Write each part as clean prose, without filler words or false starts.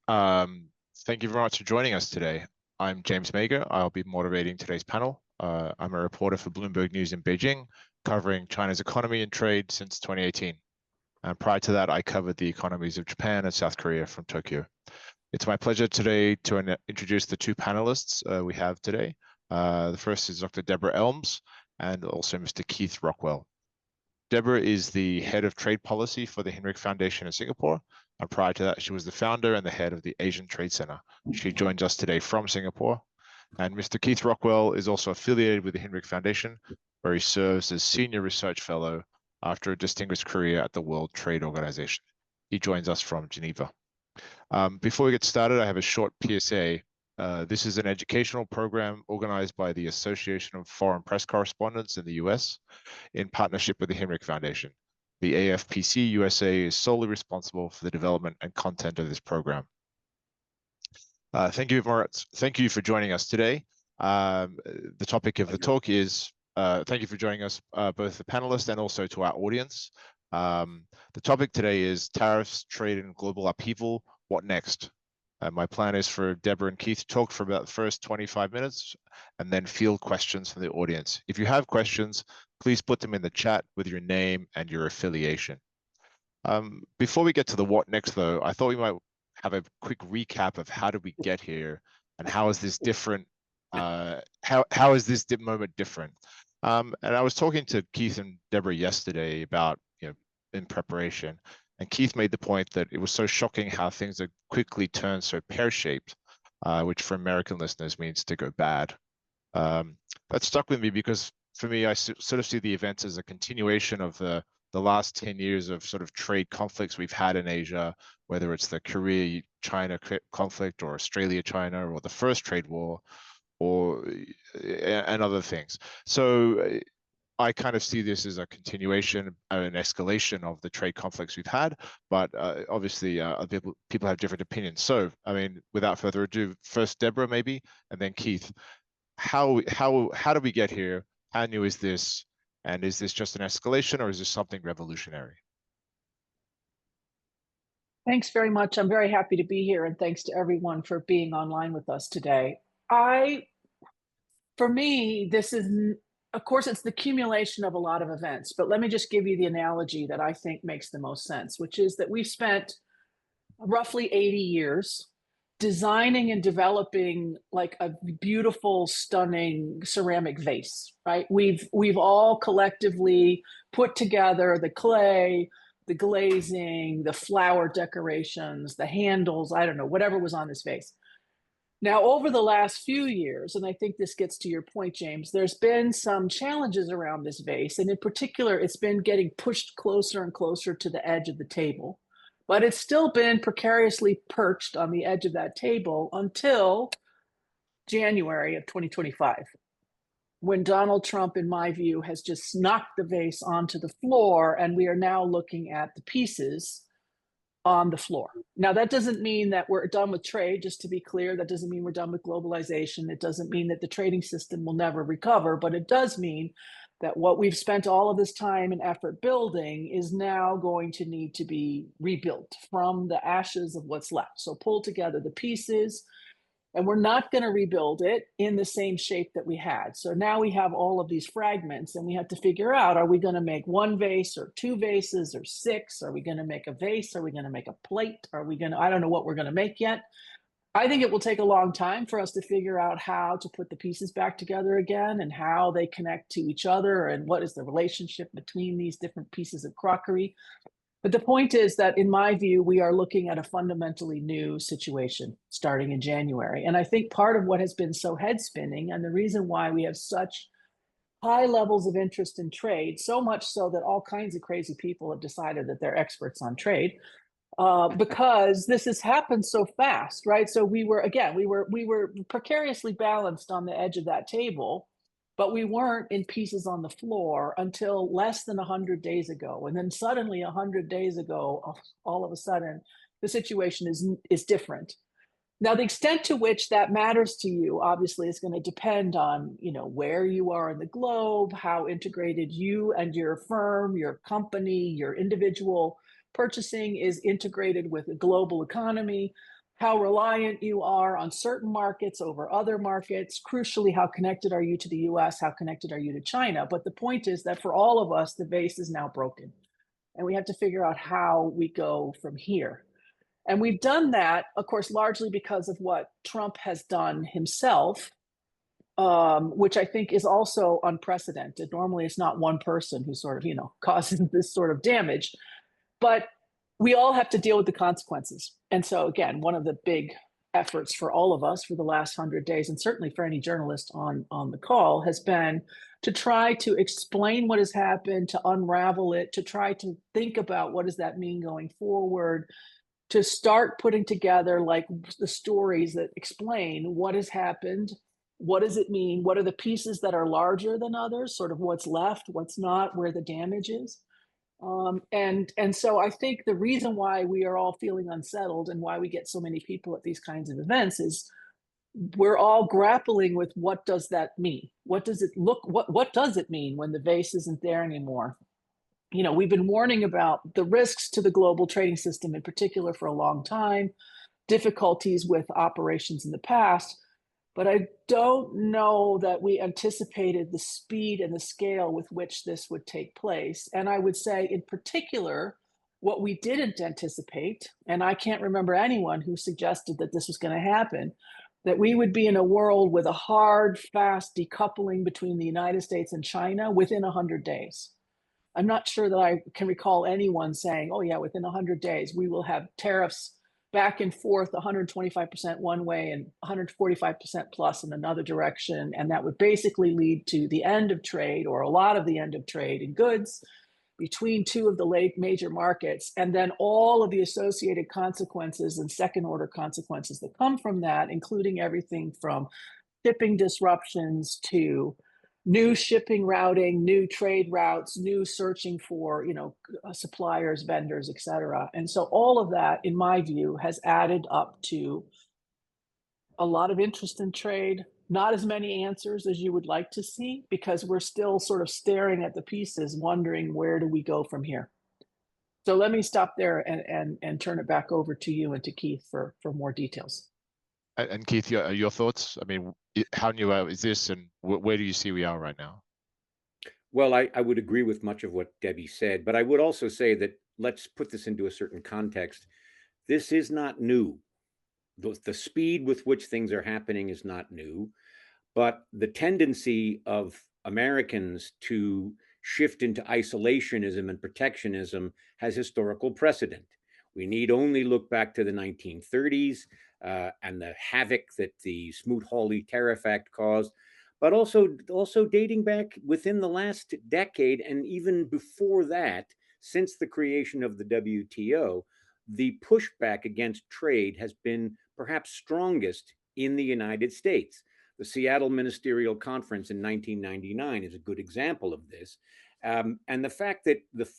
Um, Thank you very much for joining us today. I'm James Mayger. I'll be moderating today's panel. I'm a reporter for Bloomberg News in Beijing, covering China's economy and trade since 2018. And prior to that, I covered the economies of Japan and South Korea from Tokyo. It's my pleasure today to introduce the two panelists we have today. The first is Dr. Deborah Elms and also Mr. Keith Rockwell. Deborah is the head of trade policy for the Hinrich Foundation in Singapore. And prior to that, she was the founder and the head of the Asian Trade Center. She joins us today from Singapore. And Mr. Keith Rockwell is also affiliated with the Hinrich Foundation, where he serves as senior research fellow after a distinguished career at the World Trade Organization. He joins us from Geneva. Before we get started, I have a short PSA. This is an educational program organized by the Association of Foreign Press Correspondents in the US in partnership with the Hinrich Foundation. The AFPC USA is solely responsible for the development and content of this program. Thank you for joining us today. The topic of the talk is, thank you for joining us, both the panelists and also to our audience. The topic today is tariffs, trade, and global upheaval. What next? My plan is for Deborah and Keith to talk for about the first 25 minutes and then field questions from the audience. If you have questions, please put them in the chat with your name and your affiliation. Before we get to the what next, though, I thought we might have a quick recap of how did we get here and how is this different? How is this moment different? And I was talking to Keith and Deborah yesterday about, in preparation, and Keith made the point that it was so shocking how things have quickly turned so pear-shaped, which for American listeners means to go bad. That stuck with me because for me, I sort of see the events as a continuation of the last 10 years of sort of trade conflicts we've had in Asia, whether it's the Korea-China conflict or Australia-China or the first trade war and other things. So I kind of see this as a continuation, an escalation of the trade conflicts we've had, but obviously people have different opinions. So, I mean, without further ado, first Deborah maybe, and then Keith. How do we get here? How new is this? And is this just an escalation or is this something revolutionary? Thanks very much. I'm very happy to be here, and thanks to everyone for being online with us today. For me, this is, of course, it's the accumulation of a lot of events, but let me just give you the analogy that I think makes the most sense, which is that we've spent roughly 80 years designing and developing like a beautiful, stunning ceramic vase, right? We've all collectively put together the clay, the glazing, the flower decorations, the handles, I don't know, whatever was on this vase. Now, over the last few years, and I think this gets to your point, James, there's been some challenges around this vase. And in particular, it's been getting pushed closer and closer to the edge of the table. But it's still been precariously perched on the edge of that table until January of 2025, when Donald Trump, in my view, has just knocked the vase onto the floor, and we are now looking at the pieces on the floor. Now, that doesn't mean that we're done with trade, just to be clear. That doesn't mean we're done with globalization. It doesn't mean that the trading system will never recover, but it does mean that what we've spent all of this time and effort building is now going to need to be rebuilt from the ashes of what's left. So pull together the pieces, and we're not going to rebuild it in the same shape that we had. So now we have all of these fragments, and we have to figure out, are we going to make one vase or two vases or six? Are we going to make a vase? Are we going to make a plate? I don't know what we're going to make yet. I think it will take a long time for us to figure out how to put the pieces back together again and how they connect to each other and what is the relationship between these different pieces of crockery. But the point is that, in my view, we are looking at a fundamentally new situation starting in January. And I think part of what has been so head spinning, and the reason why we have such high levels of interest in trade, so much so that all kinds of crazy people have decided that they're experts on trade, because this has happened so fast, right? So we were precariously balanced on the edge of that table, but we weren't in pieces on the floor until less than 100 days ago. And then suddenly 100 days ago, all of a sudden, the situation is different. Now, the extent to which that matters to you, obviously, is going to depend on, where you are in the globe, how integrated you and your firm, your company, your individual purchasing is integrated with the global economy. how reliant you are on certain markets over other markets. Crucially, how connected are you to the US? How connected are you to China? But the point is that for all of us, the vase is now broken. And we have to figure out how we go from here. And we've done that, of course, largely because of what Trump has done himself, which I think is also unprecedented. Normally, it's not one person who sort of, causes this sort of damage, but we all have to deal with the consequences. And so, again, one of the big efforts for all of us for the last 100 days, and certainly for any journalist on the call, has been to try to explain what has happened, to unravel it, to try to think about what does that mean going forward, to start putting together like the stories that explain what has happened, what does it mean, what are the pieces that are larger than others, sort of what's left, what's not, where the damage is. And so I think the reason why we are all feeling unsettled and why we get so many people at these kinds of events is we're all grappling with what does that mean? What does it look? What does it mean when the vase isn't there anymore? We've been warning about the risks to the global trading system in particular for a long time, difficulties with operations in the past, but I don't know that we anticipated the speed and the scale with which this would take place. And I would say, in particular, what we didn't anticipate, and I can't remember anyone who suggested that this was going to happen, that we would be in a world with a hard, fast decoupling between the United States and China within 100 days. I'm not sure that I can recall anyone saying, oh, yeah, within 100 days, we will have tariffs back and forth 125% one way and 145% plus in another direction. And that would basically lead to the end of trade, or a lot of the end of trade in goods between two of the major markets. And then all of the associated consequences and second order consequences that come from that, including everything from shipping disruptions to new shipping routing, new trade routes, new searching for, suppliers, vendors, et cetera. And so all of that, in my view, has added up to a lot of interest in trade, not as many answers as you would like to see, because we're still sort of staring at the pieces, wondering where do we go from here. So let me stop there and turn it back over to you and to Keith for more details. And Keith, your thoughts? I mean, how new is this, and where do you see we are right now? Well, I would agree with much of what Debbie said, but I would also say that let's put this into a certain context. This is not new. The speed with which things are happening is not new, but the tendency of Americans to shift into isolationism and protectionism has historical precedent. We need only look back to the 1930s and the havoc that the Smoot-Hawley Tariff Act caused, but also dating back within the last decade and even before that, since the creation of the WTO, the pushback against trade has been perhaps strongest in the United States. The Seattle Ministerial Conference in 1999 is a good example of this. And the fact that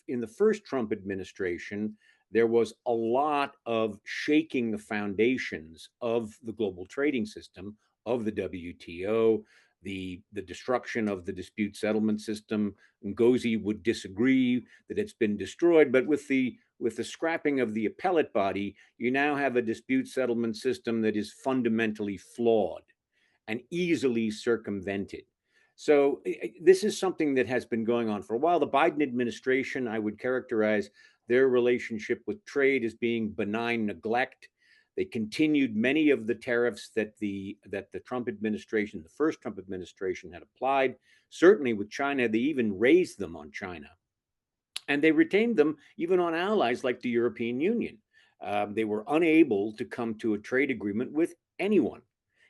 in the first Trump administration, there was a lot of shaking the foundations of the global trading system, of the WTO, the destruction of the dispute settlement system. Ngozi would disagree that it's been destroyed, but with the scrapping of the appellate body, you now have a dispute settlement system that is fundamentally flawed and easily circumvented. So this is something that has been going on for a while. The Biden administration, I would characterize their relationship with trade as being benign neglect. They continued many of the tariffs that the Trump administration, the first Trump administration, had applied. Certainly with China, they even raised them on China. And they retained them even on allies like the European Union. They were unable to come to a trade agreement with anyone.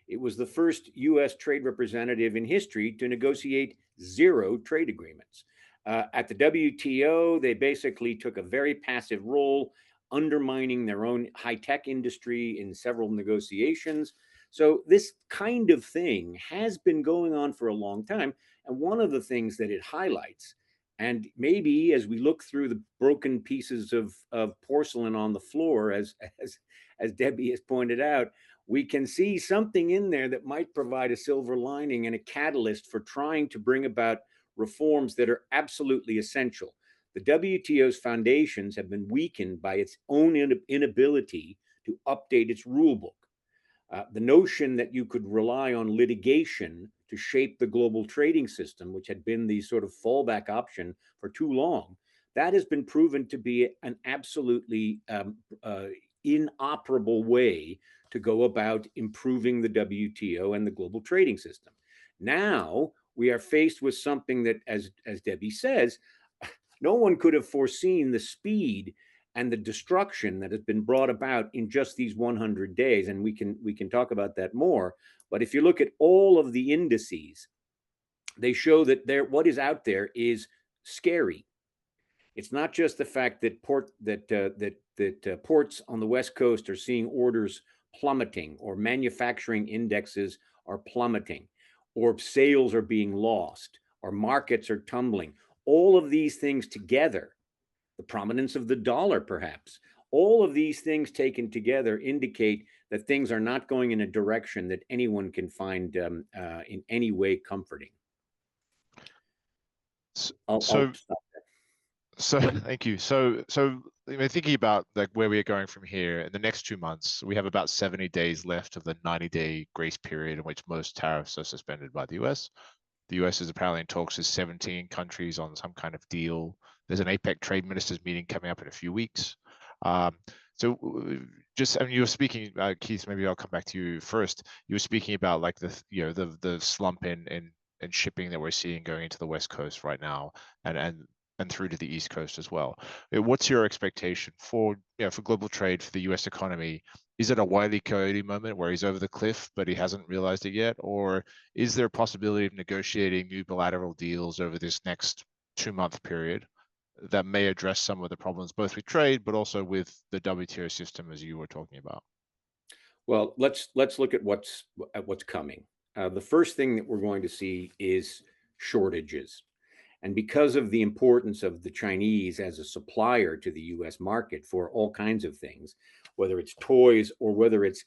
It was the first U.S. trade representative in history to negotiate 0 trade agreements. At the WTO, they basically took a very passive role, undermining their own high-tech industry in several negotiations. So this kind of thing has been going on for a long time. And one of the things that it highlights, and maybe as we look through the broken pieces of porcelain on the floor, as Debbie has pointed out, we can see something in there that might provide a silver lining and a catalyst for trying to bring about reforms that are absolutely essential. The WTO's foundations have been weakened by its own inability to update its rule book. The notion that you could rely on litigation to shape the global trading system, which had been the sort of fallback option for too long, that has been proven to be an absolutely inoperable way to go about improving the WTO and the global trading system. Now we are faced with something that, as Debbie says, no one could have foreseen the speed and the destruction that has been brought about in just these 100 days. And we can talk about that more. But if you look at all of the indices, they show that what is out there is scary. It's not just the fact that ports on the West Coast are seeing orders plummeting, or manufacturing indexes are plummeting, or sales are being lost, or markets are tumbling. All of these things together, the prominence of the dollar, perhaps, all of these things taken together indicate that things are not going in a direction that anyone can find in any way comforting. I'll stop there. So thank you. So thinking about like where we are going from here in the next 2 months, we have about 70 days left of the 90-day grace period in which most tariffs are suspended by the US. The US is apparently in talks with 17 countries on some kind of deal. There's an APEC trade ministers meeting coming up in a few weeks. You were speaking, Keith, maybe I'll come back to you first. You were speaking about like the slump in shipping that we're seeing going into the West Coast right now, and through to the East Coast as well. What's your expectation for global trade, for the US economy? Is it a Wile E. Coyote moment where he's over the cliff, but he hasn't realized it yet? Or is there a possibility of negotiating new bilateral deals over this next 2-month period that may address some of the problems, both with trade, but also with the WTO system, as you were talking about? Well, let's look at what's coming. The first thing that we're going to see is shortages. And because of the importance of the Chinese as a supplier to the US market for all kinds of things, whether it's toys or whether it's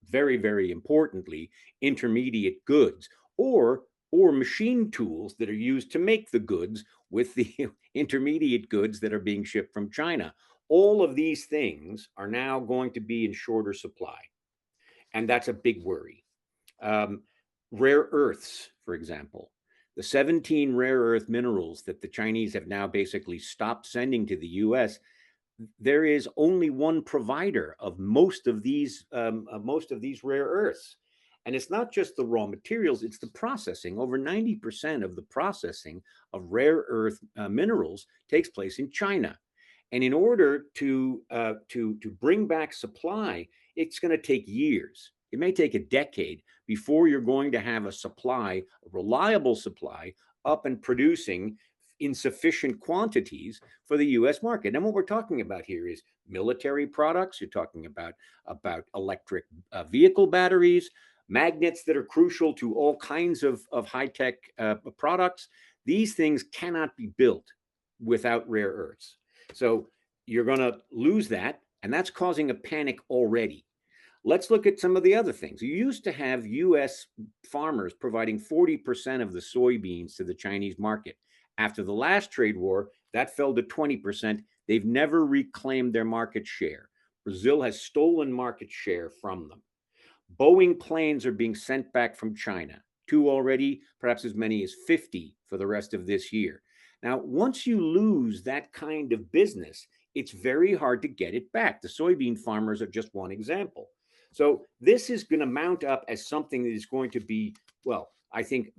very, very importantly, intermediate goods or machine tools that are used to make the goods with the intermediate goods that are being shipped from China. All of these things are now going to be in shorter supply. And that's a big worry. Rare earths, for example. The 17 rare earth minerals that the Chinese have now basically stopped sending to the US, there is only one provider of most of these rare earths. And it's not just the raw materials, it's the processing. Over 90% of the processing of rare earth minerals takes place in China. And in order to bring back supply, it's going to take years. It may take a decade before you're going to have a reliable supply, up and producing in sufficient quantities for the US market. And what we're talking about here is military products. You're talking about electric vehicle batteries, magnets that are crucial to all kinds of high-tech products. These things cannot be built without rare earths. So you're going to lose that, and that's causing a panic already. Let's look at some of the other things. You used to have US farmers providing 40% of the soybeans to the Chinese market. After the last trade war, that fell to 20%. They've never reclaimed their market share. Brazil has stolen market share from them. Boeing planes are being sent back from China, 2 already, perhaps as many as 50 for the rest of this year. Now, once you lose that kind of business, it's very hard to get it back. The soybean farmers are just one example. So this is going to mount up as something that is going to be, well, I think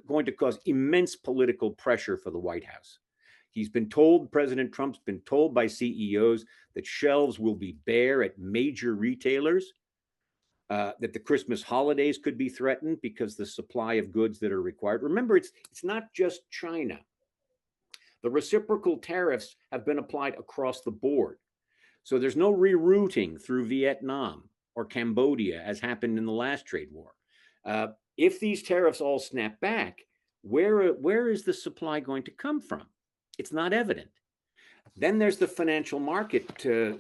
going to cause immense political pressure for the White House. President Trump's been told by CEOs that shelves will be bare at major retailers, that the Christmas holidays could be threatened because the supply of goods that are required. Remember, it's not just China. The reciprocal tariffs have been applied across the board. So there's no rerouting through Vietnam or Cambodia, as happened in the last trade war. If these tariffs all snap back, where is the supply going to come from? It's not evident. Then there's the financial market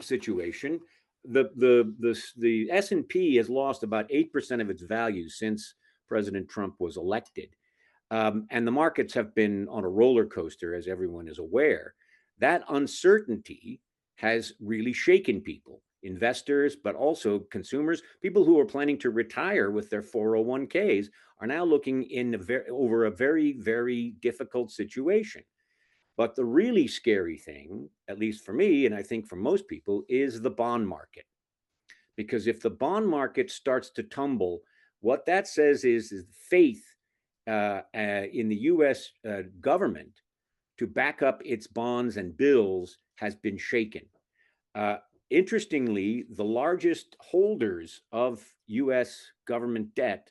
situation. The S&P has lost about 8% of its value since President Trump was elected. And the markets have been on a roller coaster, as everyone is aware. That uncertainty has really shaken people. investors, but also consumers. People who are planning to retire with their 401ks are now looking over a very, very difficult situation. But the really scary thing, at least for me, and I think for most people, is the bond market. Because if the bond market starts to tumble, what that says is faith in the US government to back up its bonds and bills has been shaken. Interestingly, the largest holders of US government debt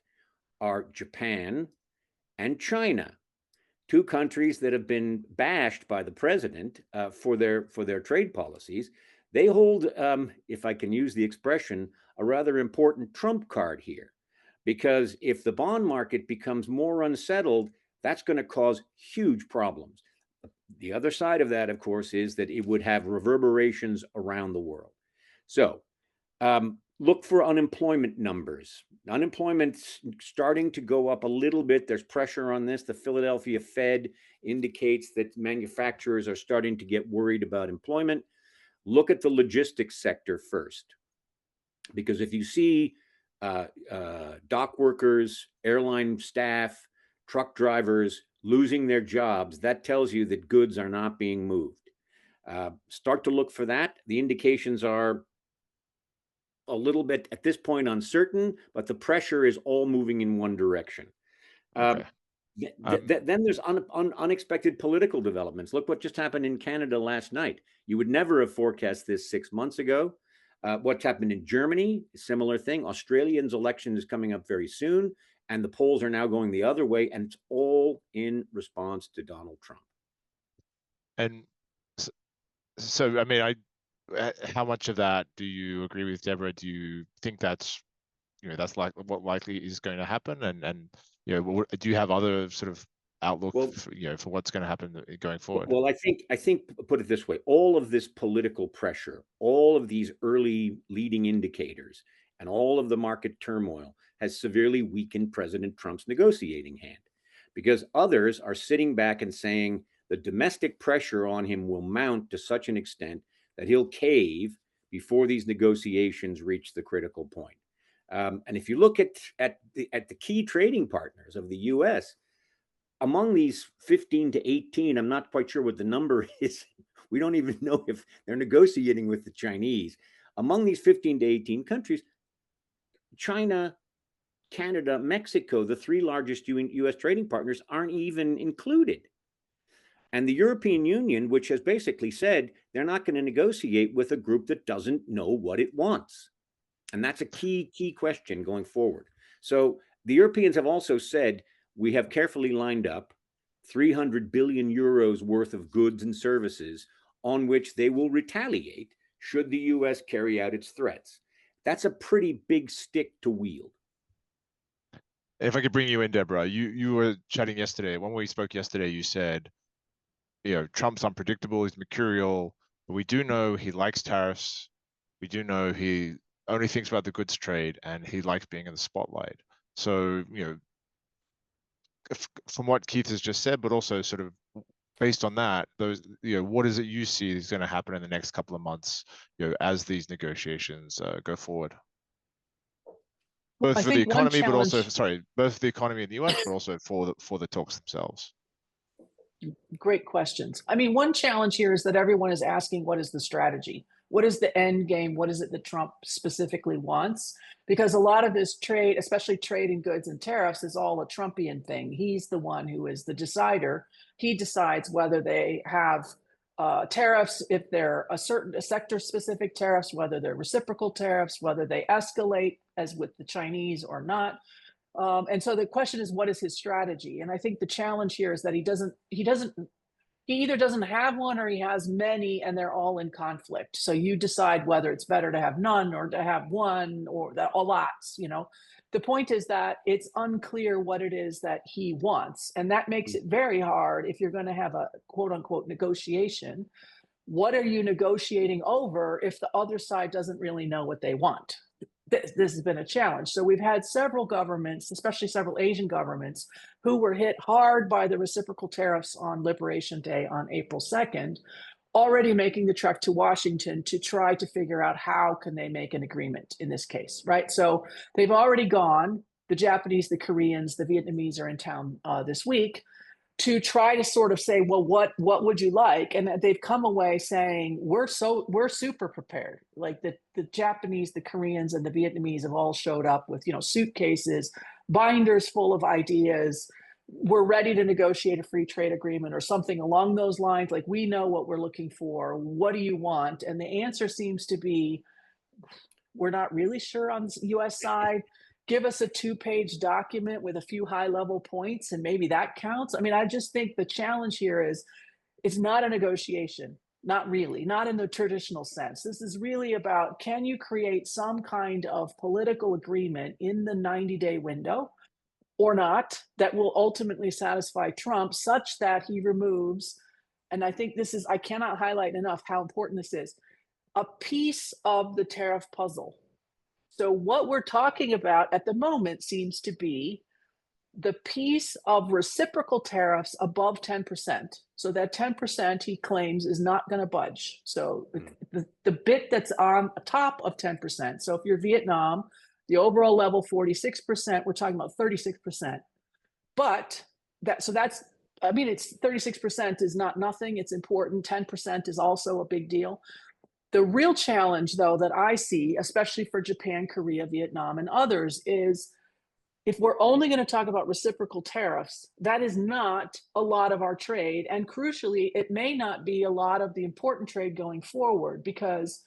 are Japan and China, two countries that have been bashed by the president for their trade policies. They hold, if I can use the expression, a rather important trump card here, because if the bond market becomes more unsettled, that's going to cause huge problems. The other side of that, of course, is that it would have reverberations around the world. So look for unemployment numbers. Unemployment's starting to go up a little bit. There's pressure on this. The Philadelphia Fed indicates that manufacturers are starting to get worried about employment. Look at the logistics sector first, because if you see dock workers, airline staff, truck drivers losing their jobs, that tells you that goods are not being moved. Start to look for that. The indications are a little bit, at this point, uncertain, but the pressure is all moving in one direction. Okay. Then there's unexpected political developments. Look what just happened in Canada last night. You would never have forecast this 6 months ago. What's happened in Germany, similar thing. Australia's election is coming up very soon, and the polls are now going the other way, and it's all in response to Donald Trump. And so, I mean, how much of that do you agree with, Deborah? Do you think that's, that's like what likely is going to happen? And do you have other sort of outlook, for what's going to happen going forward? Well, I think put it this way: all of this political pressure, all of these early leading indicators, and all of the market turmoil has severely weakened President Trump's negotiating hand, because others are sitting back and saying the domestic pressure on him will mount to such an extent that he'll cave before these negotiations reach the critical point. And if you look at the key trading partners of the U.S., among these 15 to 18, I'm not quite sure what the number is. We don't even know if they're negotiating with the Chinese. Among these 15 to 18 countries, China, Canada, Mexico, the three largest U.S. trading partners, aren't even included. And the European Union, which has basically said they're not going to negotiate with a group that doesn't know what it wants. And that's a key question going forward. So the Europeans have also said, we have carefully lined up 300 billion euros worth of goods and services on which they will retaliate should the US carry out its threats. That's a pretty big stick to wield. If I could bring you in, Deborah, you were chatting yesterday. When we spoke yesterday, you said, Trump's unpredictable, he's mercurial, but we do know he likes tariffs. We do know he only thinks about the goods trade, and he likes being in the spotlight. So, from what Keith has just said, but also sort of based on that, those, what is it you see is going to happen in the next couple of months, as these negotiations go forward? Both for the economy, but also, both the economy in the US, but also for the talks themselves. Great questions. I mean, one challenge here is that everyone is asking, what is the strategy? What is the end game? What is it that Trump specifically wants? Because a lot of this trade, especially trade in goods and tariffs, is all a Trumpian thing. He's the one who is the decider. He decides whether they have tariffs, if they're a sector-specific tariffs, whether they're reciprocal tariffs, whether they escalate, as with the Chinese, or not. And so the question is, what is his strategy? And I think the challenge here is that he either doesn't have one or he has many, and they're all in conflict. So you decide whether it's better to have none or to have one, or that a lots. The point is that it's unclear what it is that he wants, and that makes it very hard if you're going to have a quote unquote negotiation. What are you negotiating over if the other side doesn't really know what they want? This has been a challenge. So we've had several governments, especially several Asian governments, who were hit hard by the reciprocal tariffs on Liberation Day on April 2nd, already making the trek to Washington to try to figure out how can they make an agreement in this case, right? So they've already gone. The Japanese, the Koreans, the Vietnamese are in town this week to try to sort of say, well, what would you like? And they've come away saying, we're super prepared. Like the Japanese, the Koreans, and the Vietnamese have all showed up with, suitcases, binders full of ideas. We're ready to negotiate a free trade agreement or something along those lines. Like, we know what we're looking for. What do you want? And the answer seems to be, we're not really sure on the US side. Give us a 2-page document with a few high-level points, and maybe that counts. I mean, I just think the challenge here is it's not a negotiation, not really, not in the traditional sense. This is really about, can you create some kind of political agreement in the 90-day window or not that will ultimately satisfy Trump such that he removes, and I think this is, I cannot highlight enough how important this is, a piece of the tariff puzzle. So what we're talking about at the moment seems to be the piece of reciprocal tariffs above 10%. So that 10% he claims is not going to budge. So the bit that's on top of 10%. So if you're Vietnam, the overall level 46%, we're talking about 36%. But that's, I mean, it's 36% is not nothing. It's important. 10% is also a big deal. The real challenge, though, that I see, especially for Japan, Korea, Vietnam, and others, is if we're only going to talk about reciprocal tariffs, that is not a lot of our trade. And crucially, it may not be a lot of the important trade going forward, because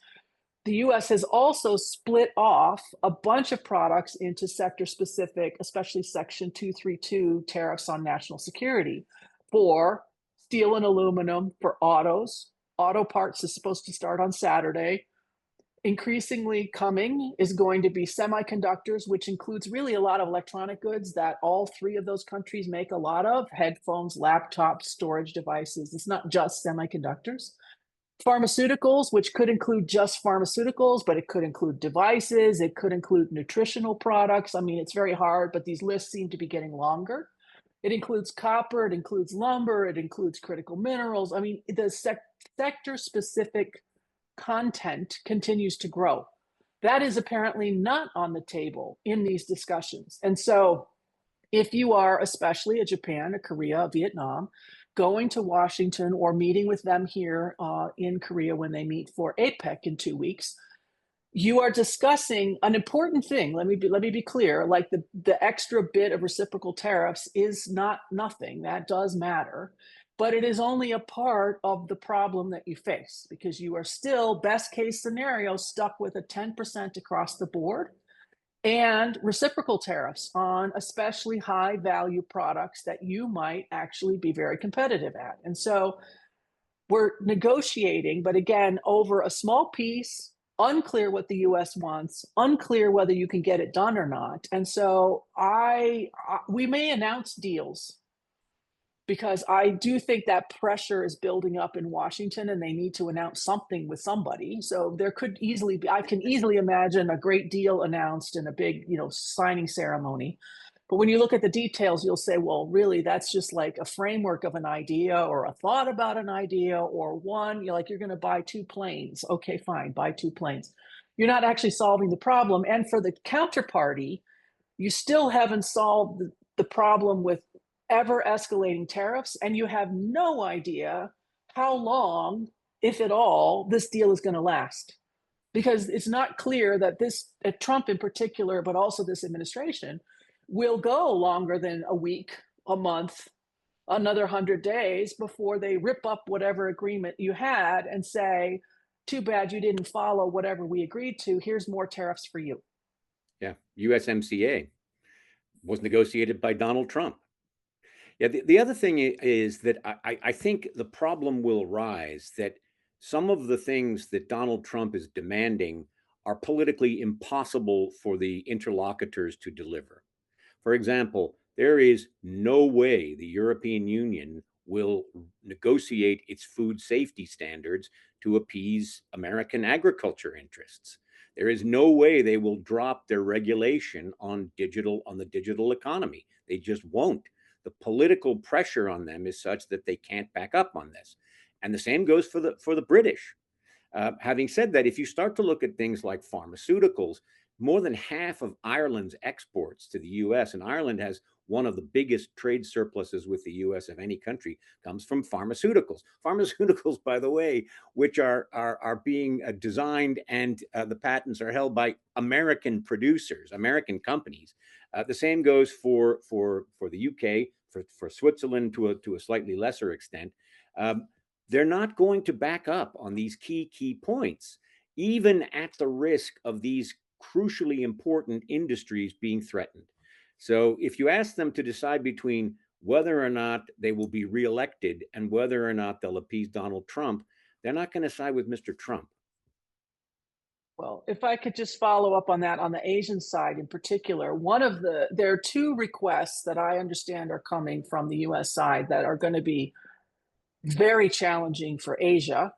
the US has also split off a bunch of products into sector-specific, especially Section 232 tariffs on national security for steel and aluminum, for autos. Auto parts is supposed to start on Saturday. Increasingly coming is going to be semiconductors, which includes really a lot of electronic goods that all 3 of those countries make a lot of: headphones, laptops, storage devices. It's not just semiconductors. Pharmaceuticals, which could include just pharmaceuticals, but it could include devices. It could include nutritional products. I mean, it's very hard, but these lists seem to be getting longer. It includes copper. It includes lumber. It includes critical minerals. I mean, the sector-specific content continues to grow. That is apparently not on the table in these discussions. And so if you are, especially a Japan, a Korea, a Vietnam, going to Washington or meeting with them here in Korea when they meet for APEC in 2 weeks, you are discussing an important thing. Let me be clear. Like the extra bit of reciprocal tariffs is not nothing. That does matter, but it is only a part of the problem that you face, because you are still, best case scenario, stuck with a 10% across the board and reciprocal tariffs on especially high value products that you might actually be very competitive at. And so we're negotiating, but again, over a small piece, unclear what the US wants, unclear whether you can get it done or not. And so we may announce deals, because I do think that pressure is building up in Washington and they need to announce something with somebody. So there could easily be, I can easily imagine a great deal announced in a big, signing ceremony. But when you look at the details, you'll say, well, really, that's just like a framework of an idea or a thought about an idea, or one, you're going to buy 2 planes. Okay, fine, buy 2 planes. You're not actually solving the problem. And for the counterparty, you still haven't solved the problem with ever escalating tariffs, and you have no idea how long, if at all, this deal is going to last. Because it's not clear that Trump in particular, but also this administration, will go longer than a week, a month, another 100 days before they rip up whatever agreement you had and say, too bad you didn't follow whatever we agreed to. Here's more tariffs for you. Yeah, USMCA was negotiated by Donald Trump. Yeah, the other thing is that I think the problem will arise that some of the things that Donald Trump is demanding are politically impossible for the interlocutors to deliver. For example, there is no way the European Union will negotiate its food safety standards to appease American agriculture interests. There is no way they will drop their regulation on the digital economy. They just won't. The political pressure on them is such that they can't back up on this. And the same goes for the British. Having said that, if you start to look at things like pharmaceuticals, more than half of Ireland's exports to the US, and Ireland has one of the biggest trade surpluses with the US of any country, comes from pharmaceuticals. Pharmaceuticals, by the way, which are being designed, and the patents are held by American producers, American companies. The same goes for the UK, for Switzerland to a slightly lesser extent. They're not going to back up on these key points, even at the risk of these crucially important industries being threatened. So if you ask them to decide between whether or not they will be reelected and whether or not they'll appease Donald Trump, they're not going to side with Mr. Trump. Well, if I could just follow up on that, on the Asian side in particular, there are two requests that I understand are coming from the US side that are going to be very challenging for Asia.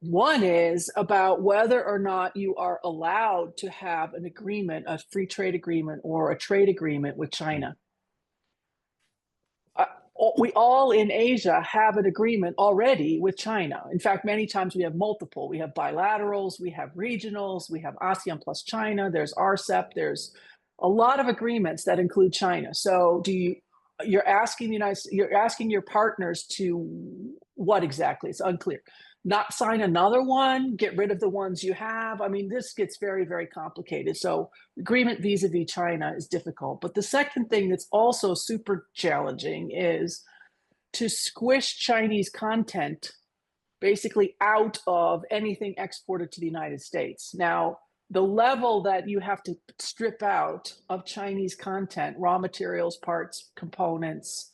One is about whether or not you are allowed to have an agreement, a free trade agreement or a trade agreement with China. We all in Asia have an agreement already with China. In fact, many times we have multiple. We have bilaterals, we have regionals, we have ASEAN plus China, there's RCEP, there's a lot of agreements that include China. So you're asking your partners to what exactly? It's unclear. Not sign another one, get rid of the ones you have. I mean, this gets very, very complicated. So agreement vis-a-vis China is difficult. But the second thing that's also super challenging is to squish Chinese content basically out of anything exported to the United States. Now, the level that you have to strip out of Chinese content, raw materials, parts, components,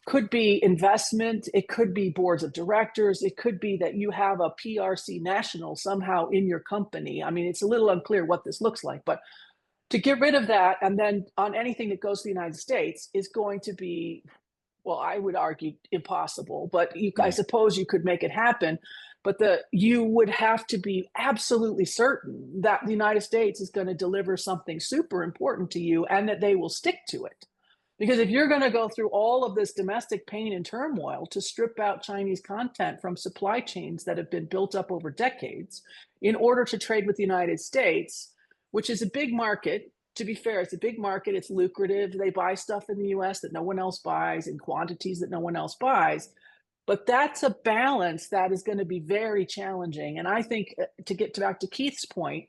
could be investment, it could be boards of directors, it could be that you have a PRC national somehow in your company. I mean, it's a little unclear what this looks like, but to get rid of that and then on anything that goes to the United States is going to be, well, I would argue impossible, but I suppose you could make it happen. But you would have to be absolutely certain that the United States is going to deliver something super important to you and that they will stick to it. Because if you're going to go through all of this domestic pain and turmoil to strip out Chinese content from supply chains that have been built up over decades in order to trade with the United States, which is a big market, to be fair, it's a big market, it's lucrative, they buy stuff in the US that no one else buys in quantities that no one else buys. But that's a balance that is going to be very challenging. And I think, to get back to Keith's point,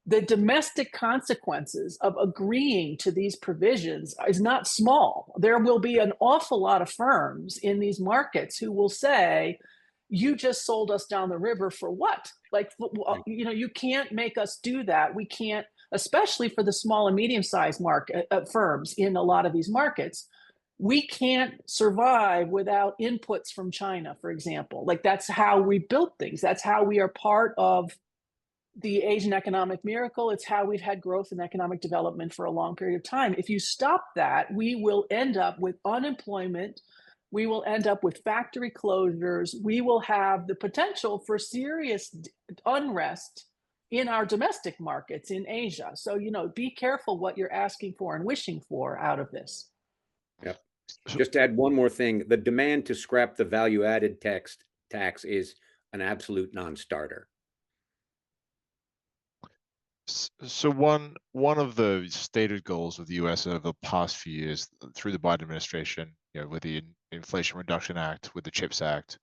the domestic consequences of agreeing to these provisions is not small. There will be an awful lot of firms in these markets who will say, you just sold us down the river for what? Like, you can't make us do that. We can't, especially for the small and medium-sized firms in a lot of these markets. We can't survive without inputs from China, for example. Like, that's how we built things. That's how we are part of the Asian economic miracle. It's how we've had growth and economic development for a long period of time. If you stop that, we will end up with unemployment. We will end up with factory closures. We will have the potential for serious unrest in our domestic markets in Asia. So, be careful what you're asking for and wishing for out of this. Yep. Just to add one more thing, the demand to scrap the value-added tax is an absolute non-starter. So one of the stated goals of the U.S. over the past few years through the Biden administration, with the Inflation Reduction Act, with the CHIPS Act,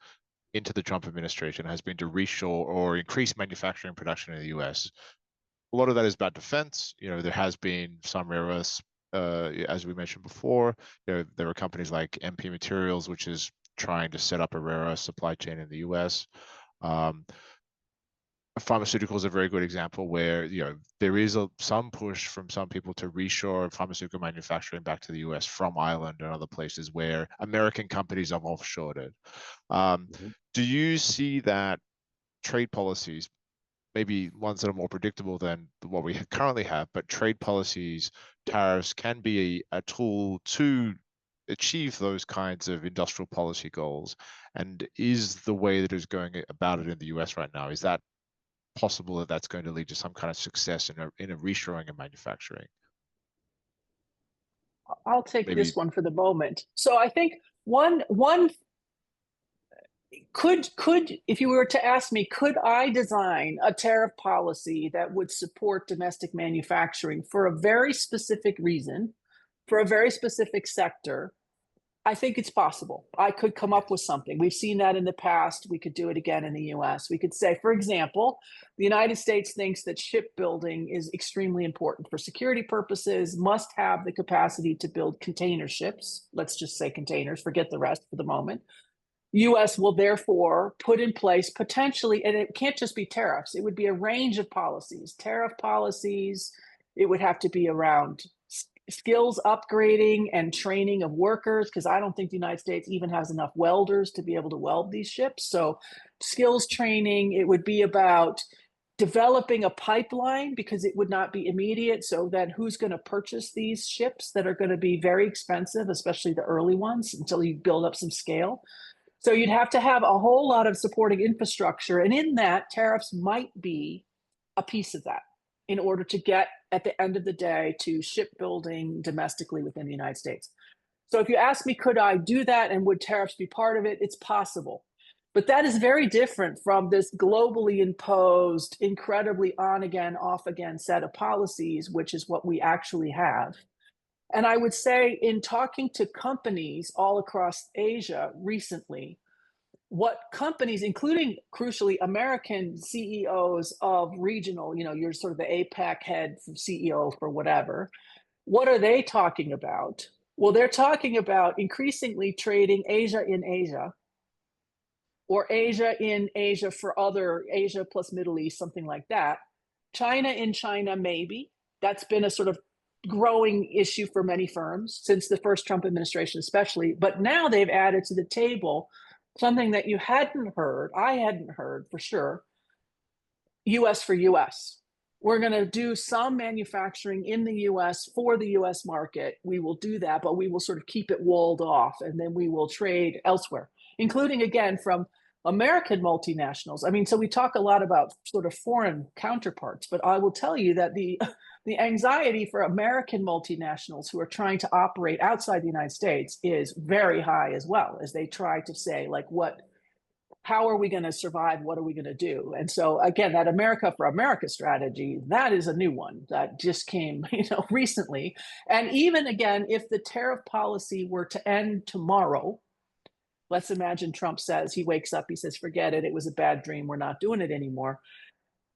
into the Trump administration, has been to reshore or increase manufacturing production in the U.S. A lot of that is about defense. There has been some rare earths, as we mentioned before. There are companies like MP Materials, which is trying to set up a rare earth supply chain in the U.S. Pharmaceuticals is a very good example where there is some push from some people to reshore pharmaceutical manufacturing back to the U.S. from Ireland and other places where American companies have offshored it. Do you see that trade policies, maybe ones that are more predictable than what we currently have, but trade policies, tariffs can be a tool to achieve those kinds of industrial policy goals? And is the way that is going about it in the U.S. right now, is that possible that that's going to lead to some kind of success in a reshoring of manufacturing? I'll take this one for the moment. So I think one if you were to ask me, could I design a tariff policy that would support domestic manufacturing for a very specific reason, for a very specific sector? I think it's possible. I could come up with something. We've seen that in the past. We could do it again in the US. We could say, for example, the United States thinks that shipbuilding is extremely important for security purposes, must have the capacity to build container ships. Let's just say containers, forget the rest for the moment. US will therefore put in place potentially, and it can't just be tariffs, it would be a range of policies, tariff policies. It would have to be around skills upgrading and training of workers, because I don't think the United States even has enough welders to be able to weld these ships. So skills training, it would be about developing a pipeline, because it would not be immediate. So then who's going to purchase these ships that are going to be very expensive, especially the early ones, until you build up some scale. So you'd have to have a whole lot of supporting infrastructure. And in that, tariffs might be a piece of that in order to get, at the end of the day, to shipbuilding domestically within the United States. So if you ask me, could I do that and would tariffs be part of it? It's possible. But that is very different from this globally imposed, incredibly on again, off again set of policies, which is what we actually have. And I would say, in talking to companies all across Asia recently, what companies, including crucially American CEOs of regional, you're sort of the APAC head CEO for whatever, what are they talking about? Well, they're talking about increasingly trading Asia in Asia, or Asia in Asia for other, Asia plus Middle East, something like that. China in China, maybe. That's been a sort of growing issue for many firms since the first Trump administration, especially. But now they've added to the table something that you hadn't heard, I hadn't heard for sure, US for US. We're going to do some manufacturing in the US for the US market. We will do that, but we will sort of keep it walled off, and then we will trade elsewhere, including, again, from American multinationals. I mean, so we talk a lot about sort of foreign counterparts, but I will tell you that the anxiety for American multinationals who are trying to operate outside the United States is very high as well, as they try to say, like, how are we going to survive? What are we going to do? And so, again, that America for America strategy, that is a new one that just came, recently. And even, again, if the tariff policy were to end tomorrow, let's imagine Trump says, he wakes up, he says, forget it, it was a bad dream, we're not doing it anymore.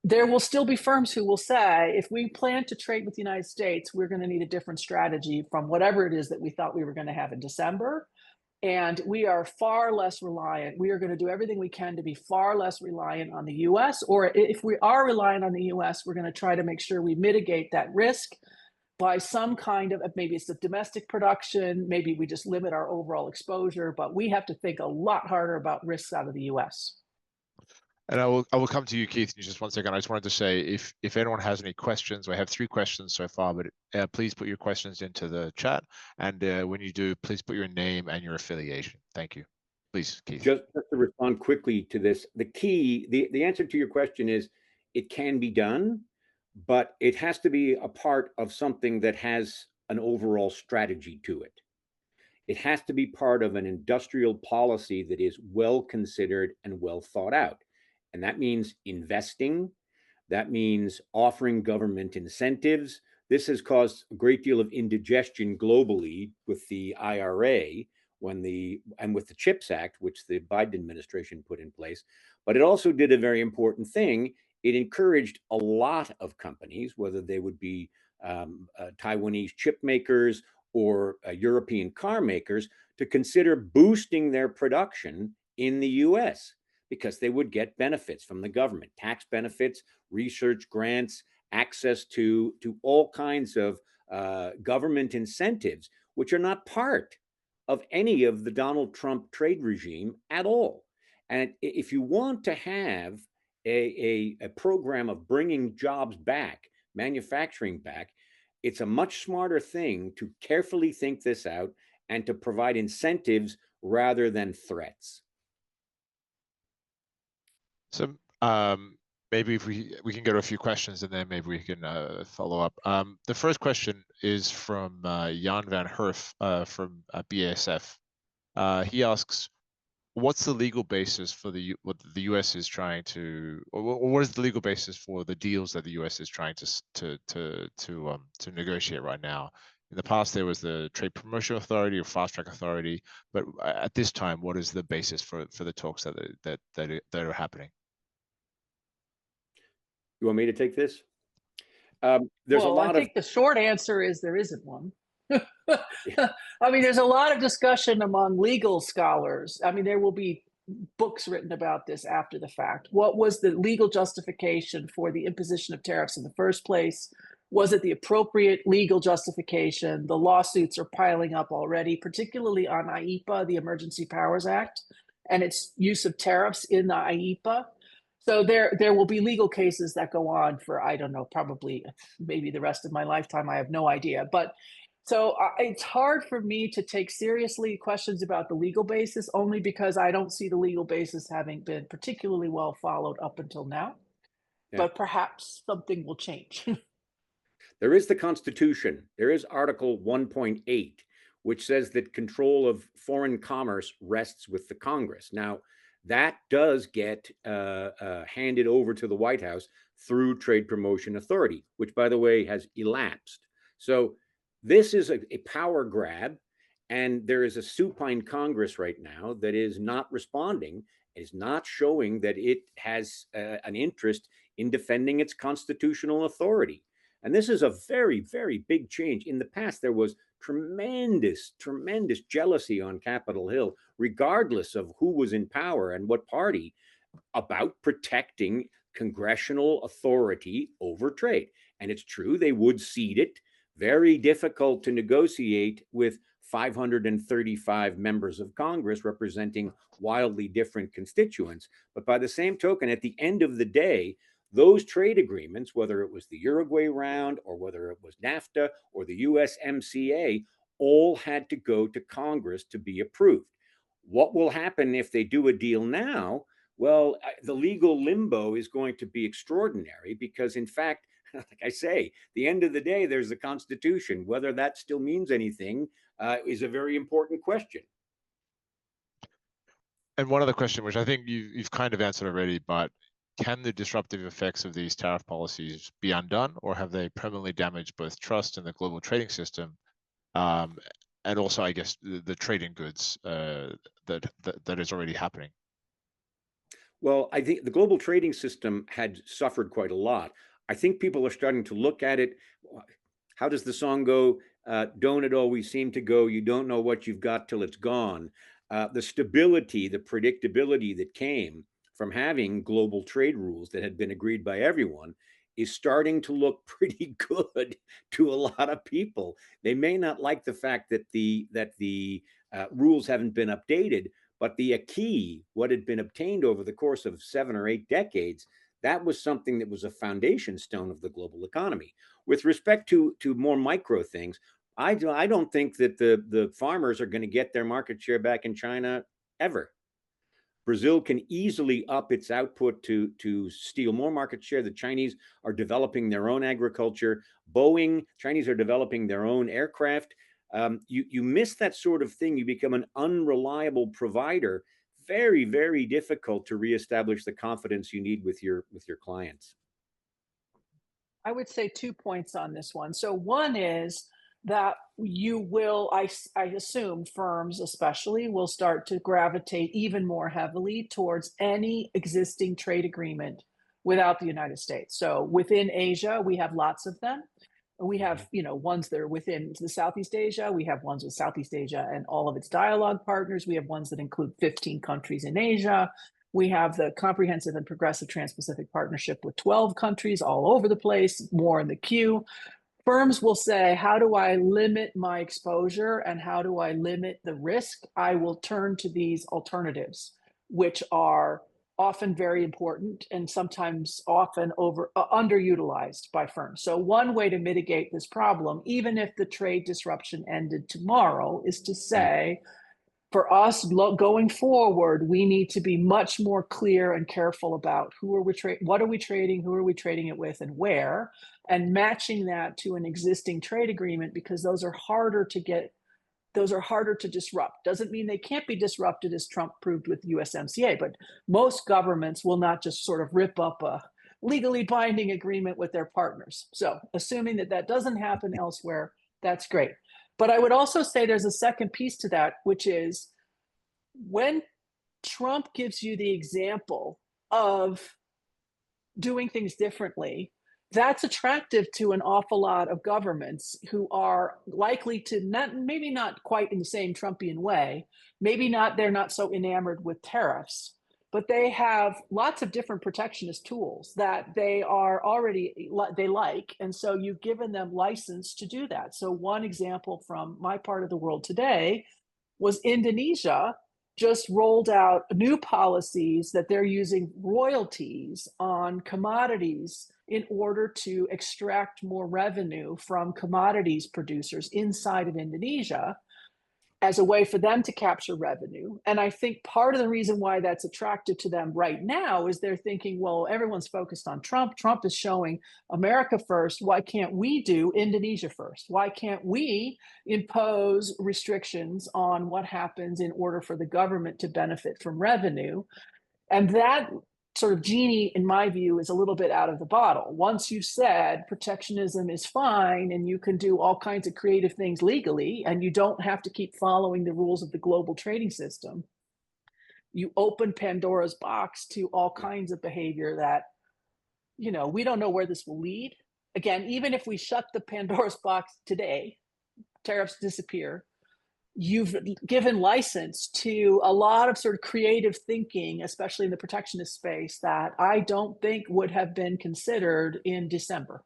There will still be firms who will say, if we plan to trade with the United States, we're going to need a different strategy from whatever it is that we thought we were going to have in December. And we are far less reliant. We are going to do everything we can to be far less reliant on the US. Or if we are reliant on the US, we're going to try to make sure we mitigate that risk by some kind of, maybe it's a domestic production, maybe we just limit our overall exposure, but we have to think a lot harder about risks out of the US. And I will come to you, Keith, in just one second. I just wanted to say, if anyone has any questions, I have 3 questions so far, but please put your questions into the chat. And when you do, please put your name and your affiliation. Thank you. Please, Keith. Just to respond quickly to this, the answer to your question is, it can be done, but it has to be a part of something that has an overall strategy to it. It has to be part of an industrial policy that is well considered and well thought out. And that means investing. That means offering government incentives. This has caused a great deal of indigestion globally with the IRA and with the CHIPS Act, which the Biden administration put in place. But it also did a very important thing. It encouraged a lot of companies, whether they would be Taiwanese chip makers or European car makers, to consider boosting their production in the US, because they would get benefits from the government, tax benefits, research grants, access to all kinds of government incentives, which are not part of any of the Donald Trump trade regime at all. And if you want to have a program of bringing jobs back, manufacturing back, it's a much smarter thing to carefully think this out and to provide incentives rather than threats. So maybe if we can go to a few questions, and then maybe we can follow up. The first question is from Jan van Herf from BASF. He asks, what's the legal basis for what the U.S. is trying to, or what is the legal basis for the deals that the U.S. is trying to negotiate right now? In the past, there was the Trade Promotion Authority or Fast Track Authority, but at this time, what is the basis for the talks that are happening? You want me to take this? There's a lot I think the short answer is there isn't one. I mean, there's a lot of discussion among legal scholars. I mean, there will be books written about this after the fact. What was the legal justification for the imposition of tariffs in the first place? Was it the appropriate legal justification? The lawsuits are piling up already, particularly on IEEPA, the Emergency Powers Act, and its use of tariffs in the IEEPA. So there will be legal cases that go on for, I don't know, probably maybe the rest of my lifetime. I have no idea. But so it's hard for me to take seriously questions about the legal basis, only because I don't see the legal basis having been particularly well followed up until now. Yeah. But perhaps something will change. There is the Constitution. There is Article 1.8, which says that control of foreign commerce rests with the Congress. Now, that does get handed over to the White House through Trade Promotion Authority, which, by the way, has elapsed. So this is a power grab, and there is a supine Congress right now that is not responding, is not showing that it has an interest in defending its constitutional authority. And this is a very, very big change. In the past, there was tremendous jealousy on Capitol Hill, regardless of who was in power and what party, about protecting congressional authority over trade. And it's true, they would cede it. Very difficult to negotiate with 535 members of Congress representing wildly different constituents. But by the same token, at the end of the day, those trade agreements, whether it was the Uruguay round or whether it was NAFTA or the USMCA, all had to go to Congress to be approved. What will happen if they do a deal now? Well, the legal limbo is going to be extraordinary because, in fact, like I say, at the end of the day, there's the Constitution. Whether that still means anything is a very important question. And one other question, which I think you've kind of answered already, but can the disruptive effects of these tariff policies be undone, or have they permanently damaged both trust in the global trading system and also, I guess, the trade in goods that is already happening? Well, I think the global trading system had suffered quite a lot. I think people are starting to look at it. How does the song go? Don't it always seem to go? You don't know what you've got till it's gone. The stability, the predictability that came from having global trade rules that had been agreed by everyone is starting to look pretty good to a lot of people. They may not like the fact that the rules haven't been updated, but the acquis, what had been obtained over the course of 7 or 8 decades, that was something that was a foundation stone of the global economy. With respect to more micro things, I don't think that the farmers are going to get their market share back in China ever. Brazil can easily up its output to steal more market share. The Chinese are developing their own agriculture. Chinese are developing their own aircraft. You miss that sort of thing. You become an unreliable provider. Very, very difficult to reestablish the confidence you need with your clients. I would say 2 points on this one. So one is that you will, I assume firms especially will start to gravitate even more heavily towards any existing trade agreement without the United States. So within Asia, we have lots of them. We have, ones that are within the Southeast Asia. We have ones with Southeast Asia and all of its dialogue partners. We have ones that include 15 countries in Asia. We have the Comprehensive and Progressive Trans-Pacific Partnership with 12 countries all over the place, more in the queue. Firms will say, how do I limit my exposure and how do I limit the risk? I will turn to these alternatives, which are often very important and sometimes often underutilized by firms. So one way to mitigate this problem, even if the trade disruption ended tomorrow, is to say, for us going forward, we need to be much more clear and careful about what are we trading, who are we trading it with, and where, and matching that to an existing trade agreement, because those are harder to get those are harder to disrupt. Doesn't mean they can't be disrupted, as Trump proved with USMCA, but most governments will not just sort of rip up a legally binding agreement with their partners. So assuming that that doesn't happen elsewhere, that's great. But I would also say there's a second piece to that, which is when Trump gives you the example of doing things differently, that's attractive to an awful lot of governments who are likely to maybe not quite in the same Trumpian way, they're not so enamored with tariffs, but they have lots of different protectionist tools that they like. And so you've given them license to do that. So one example from my part of the world today was Indonesia just rolled out new policies that they're using royalties on commodities in order to extract more revenue from commodities producers inside of Indonesia as a way for them to capture revenue. And I think part of the reason why that's attractive to them right now is they're thinking, well, everyone's focused on Trump. Trump is showing America first. Why can't we do Indonesia first? Why can't we impose restrictions on what happens in order for the government to benefit from revenue? And that sort of genie, in my view, is a little bit out of the bottle. Once you've said protectionism is fine and you can do all kinds of creative things legally and you don't have to keep following the rules of the global trading system, you open Pandora's box to all kinds of behavior that, we don't know where this will lead. Again, even if we shut the Pandora's box today, tariffs disappear, you've given license to a lot of sort of creative thinking, especially in the protectionist space, that I don't think would have been considered in December.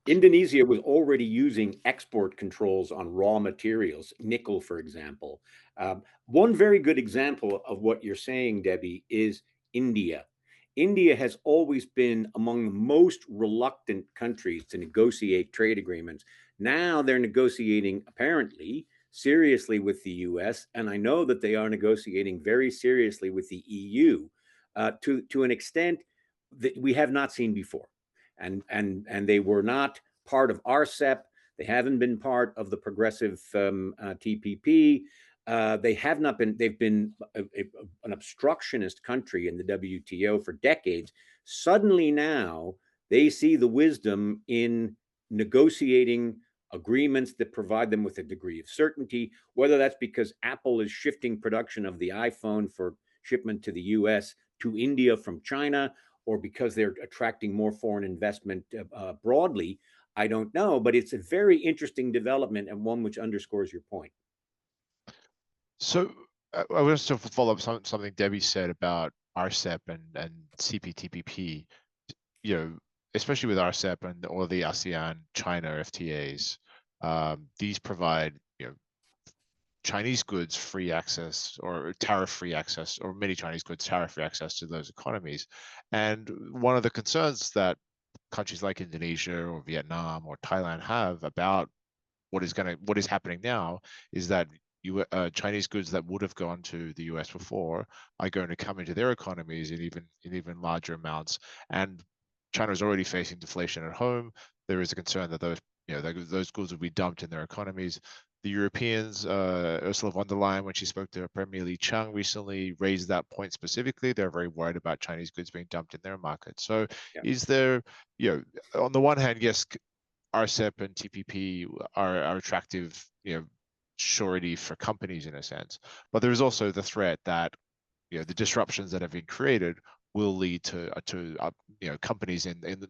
Indonesia was already using export controls on raw materials, nickel, for example. One very good example of what you're saying, Debbie, is India. India has always been among the most reluctant countries to negotiate trade agreements. Now they're negotiating, apparently, seriously with the US, and I know that they are negotiating very seriously with the EU to an extent that we have not seen before. And they were not part of RCEP. They haven't been part of the progressive TPP. They have not been. They've been an obstructionist country in the WTO for decades. Suddenly now they see the wisdom in negotiating agreements that provide them with a degree of certainty, whether that's because Apple is shifting production of the iPhone for shipment to the US to India from China, or because they're attracting more foreign investment broadly. I don't know, but it's a very interesting development and one which underscores your point. So I want to follow up something Debbie said about RCEP and CPTPP, especially with RCEP and all the ASEAN China FTAs. These provide Chinese goods free access or tariff-free access, or many Chinese goods tariff-free access to those economies. And one of the concerns that countries like Indonesia or Vietnam or Thailand have about what is happening now is that Chinese goods that would have gone to the US before are going to come into their economies in even larger amounts. And China is already facing deflation at home. There is a concern that those goods will be dumped in their economies. The Europeans, Ursula von der Leyen, when she spoke to Premier Li Qiang recently, raised that point specifically. They're very worried about Chinese goods being dumped in their market. So is there, on the one hand, yes, RCEP and TPP are attractive, surety for companies in a sense, but there is also the threat that, the disruptions that have been created will lead to companies in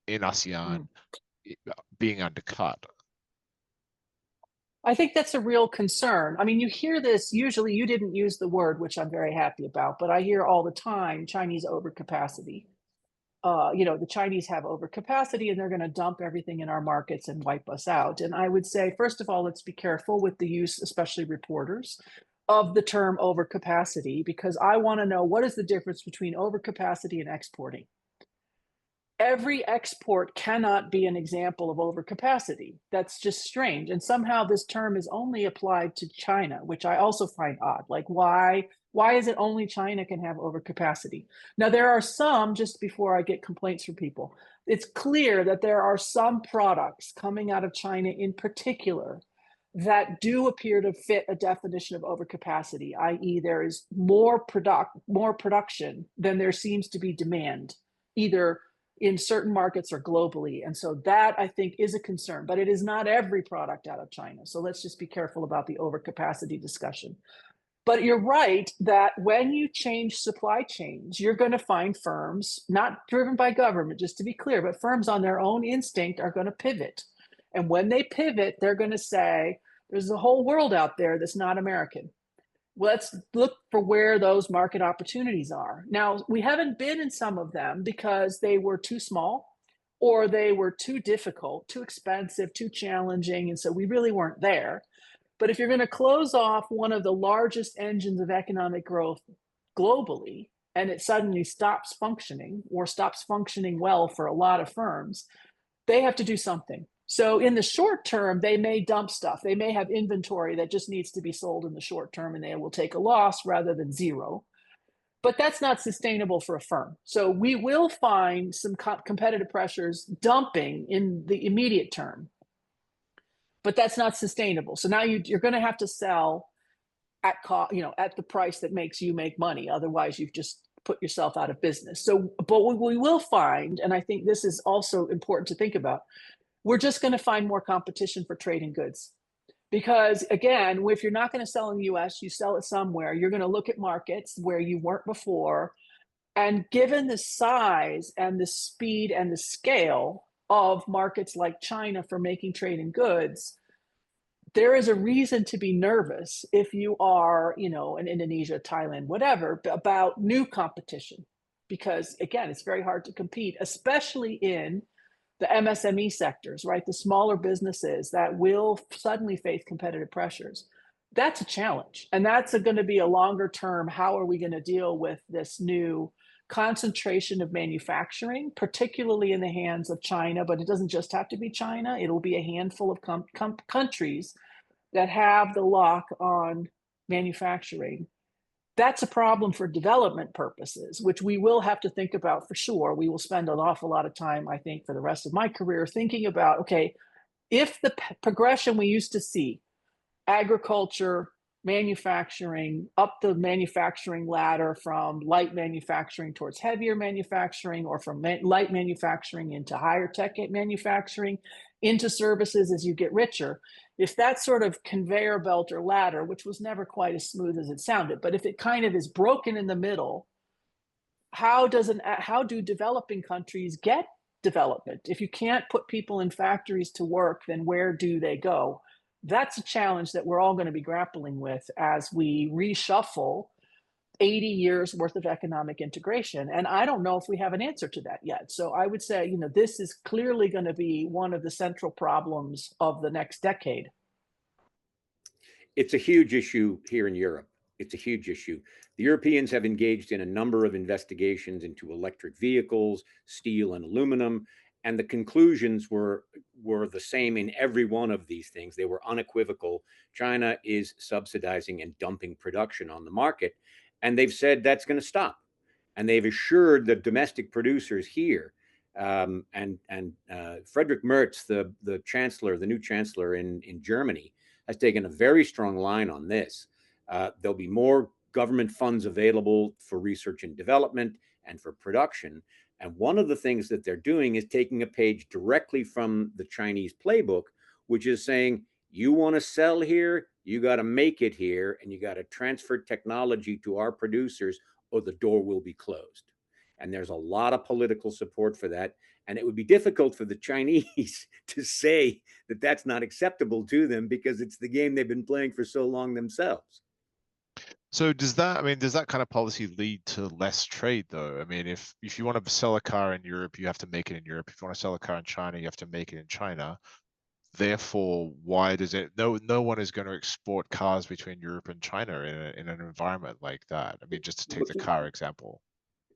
ASEAN being undercut. I think that's a real concern. I mean, you hear this, usually you didn't use the word, which I'm very happy about, but I hear all the time Chinese overcapacity. The Chinese have overcapacity and they're going to dump everything in our markets and wipe us out. And I would say, first of all, let's be careful with the use, especially reporters, of the term overcapacity, because I want to know what is the difference between overcapacity and exporting. Every export cannot be an example of overcapacity. That's just strange. And somehow this term is only applied to China, which I also find odd. Like, why is it only China can have overcapacity? Now, there are some, just before I get complaints from people, it's clear that there are some products coming out of China in particular that do appear to fit a definition of overcapacity, i.e., there is more production than there seems to be demand, either in certain markets or globally. And so that, I think, is a concern, but it is not every product out of China. So let's just be careful about the overcapacity discussion. But you're right that when you change supply chains, you're going to find firms, not driven by government, just to be clear, but firms on their own instinct are going to pivot. And when they pivot, they're going to say, there's a whole world out there that's not American. Let's look for where those market opportunities are. Now, we haven't been in some of them because they were too small or they were too difficult, too expensive, too challenging. And so we really weren't there. But if you're going to close off one of the largest engines of economic growth globally, and it suddenly stops functioning or stops functioning well for a lot of firms, they have to do something. So in the short term, they may dump stuff. They may have inventory that just needs to be sold in the short term, and they will take a loss rather than zero. But that's not sustainable for a firm. So we will find some competitive pressures dumping in the immediate term, but that's not sustainable. So now you're going to have to sell at cost, at the price that makes you make money. Otherwise, you've just put yourself out of business. So, but what we will find, and I think this is also important to think about, we're just going to find more competition for trading goods. Because again, if you're not going to sell in the US, you sell it somewhere, you're going to look at markets where you weren't before. And given the size and the speed and the scale of markets like China for making trade in goods, there is a reason to be nervous if you are, in Indonesia, Thailand, whatever, about new competition. Because again, it's very hard to compete, especially in the MSME sectors, right? The smaller businesses that will suddenly face competitive pressures. That's a challenge. And that's going to be a longer term, how are we going to deal with this new concentration of manufacturing, particularly in the hands of China, but it doesn't just have to be China. It'll be a handful of countries that have the lock on manufacturing. That's a problem for development purposes, which we will have to think about for sure. We will spend an awful lot of time, I think, for the rest of my career thinking about, okay, if the progression we used to see, agriculture, manufacturing, up the manufacturing ladder from light manufacturing towards heavier manufacturing, or from light manufacturing into higher tech manufacturing, into services as you get richer. If that sort of conveyor belt or ladder, which was never quite as smooth as it sounded, but if it kind of is broken in the middle, how do developing countries get development? If you can't put people in factories to work, then where do they go? That's a challenge that we're all going to be grappling with as we reshuffle 80 years worth of economic integration. And I don't know if we have an answer to that yet. So I would say, this is clearly going to be one of the central problems of the next decade. It's a huge issue here in Europe. It's a huge issue. The Europeans have engaged in a number of investigations into electric vehicles, steel and aluminum, and the conclusions were the same in every one of these things. They were unequivocal. China is subsidizing and dumping production on the market, and they've said that's going to stop. And they've assured the domestic producers here, and Friedrich Merz, the chancellor, the new chancellor in Germany, has taken a very strong line on this. There'll be more government funds available for research and development and for production. And one of the things that they're doing is taking a page directly from the Chinese playbook, which is saying, you want to sell here, you got to make it here, and you got to transfer technology to our producers, or the door will be closed. And there's a lot of political support for that. And it would be difficult for the Chinese to say that that's not acceptable to them, because it's the game they've been playing for so long themselves. So does that kind of policy lead to less trade though? I mean, if you want to sell a car in Europe, you have to make it in Europe. If you want to sell a car in China, you have to make it in China. Therefore, why does it? No one is going to export cars between Europe and China in an environment like that. I mean, just to take the car example.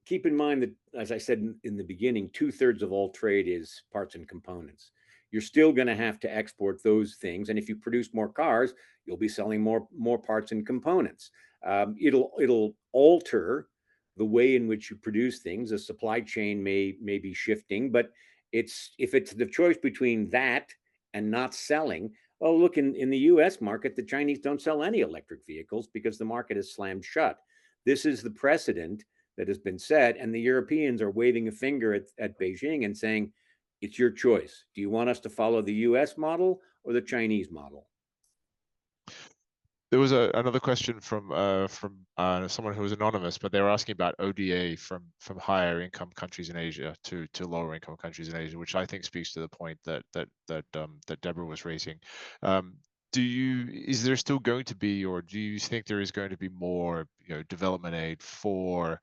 Keep in mind that, as I said in the beginning, 2/3 of all trade is parts and components. You're still going to have to export those things, and if you produce more cars, you'll be selling more parts and components. It'll alter the way in which you produce things. The supply chain may be shifting, but if it's the choice between that and not selling, Oh, look, in the US market, the Chinese don't sell any electric vehicles because the market is slammed shut. This is the precedent that has been set, and the Europeans are waving a finger at Beijing and saying, it's your choice. Do you want us to follow the US model or the Chinese model? There was another question from someone who was anonymous, but they were asking about ODA from higher income countries in Asia to lower income countries in Asia, which I think speaks to the point that Deborah was raising. Is there still going to be, or do you think there is going to be more, development aid for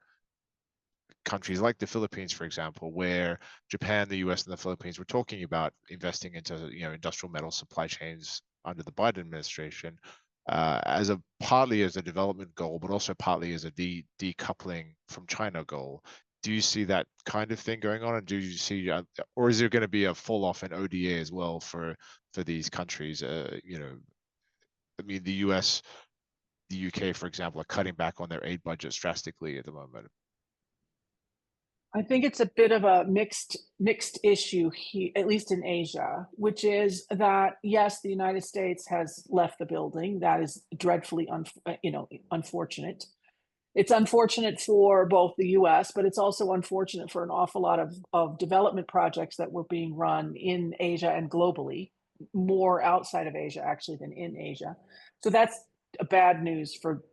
countries like the Philippines, for example, where Japan, the US, and the Philippines were talking about investing into industrial metal supply chains under the Biden administration, partly as a development goal, but also partly as a decoupling from China goal. Do you see that kind of thing going on, and do you see, or is there going to be a fall off in ODA as well for these countries? I mean, the US, the UK, for example, are cutting back on their aid budgets drastically at the moment. I think it's a bit of a mixed issue here, at least in Asia, which is that, yes, the United States has left the building. That is dreadfully unfortunate. It's unfortunate for both the US, but it's also unfortunate for an awful lot of development projects that were being run in Asia and globally, more outside of Asia actually than in Asia. So that's bad news for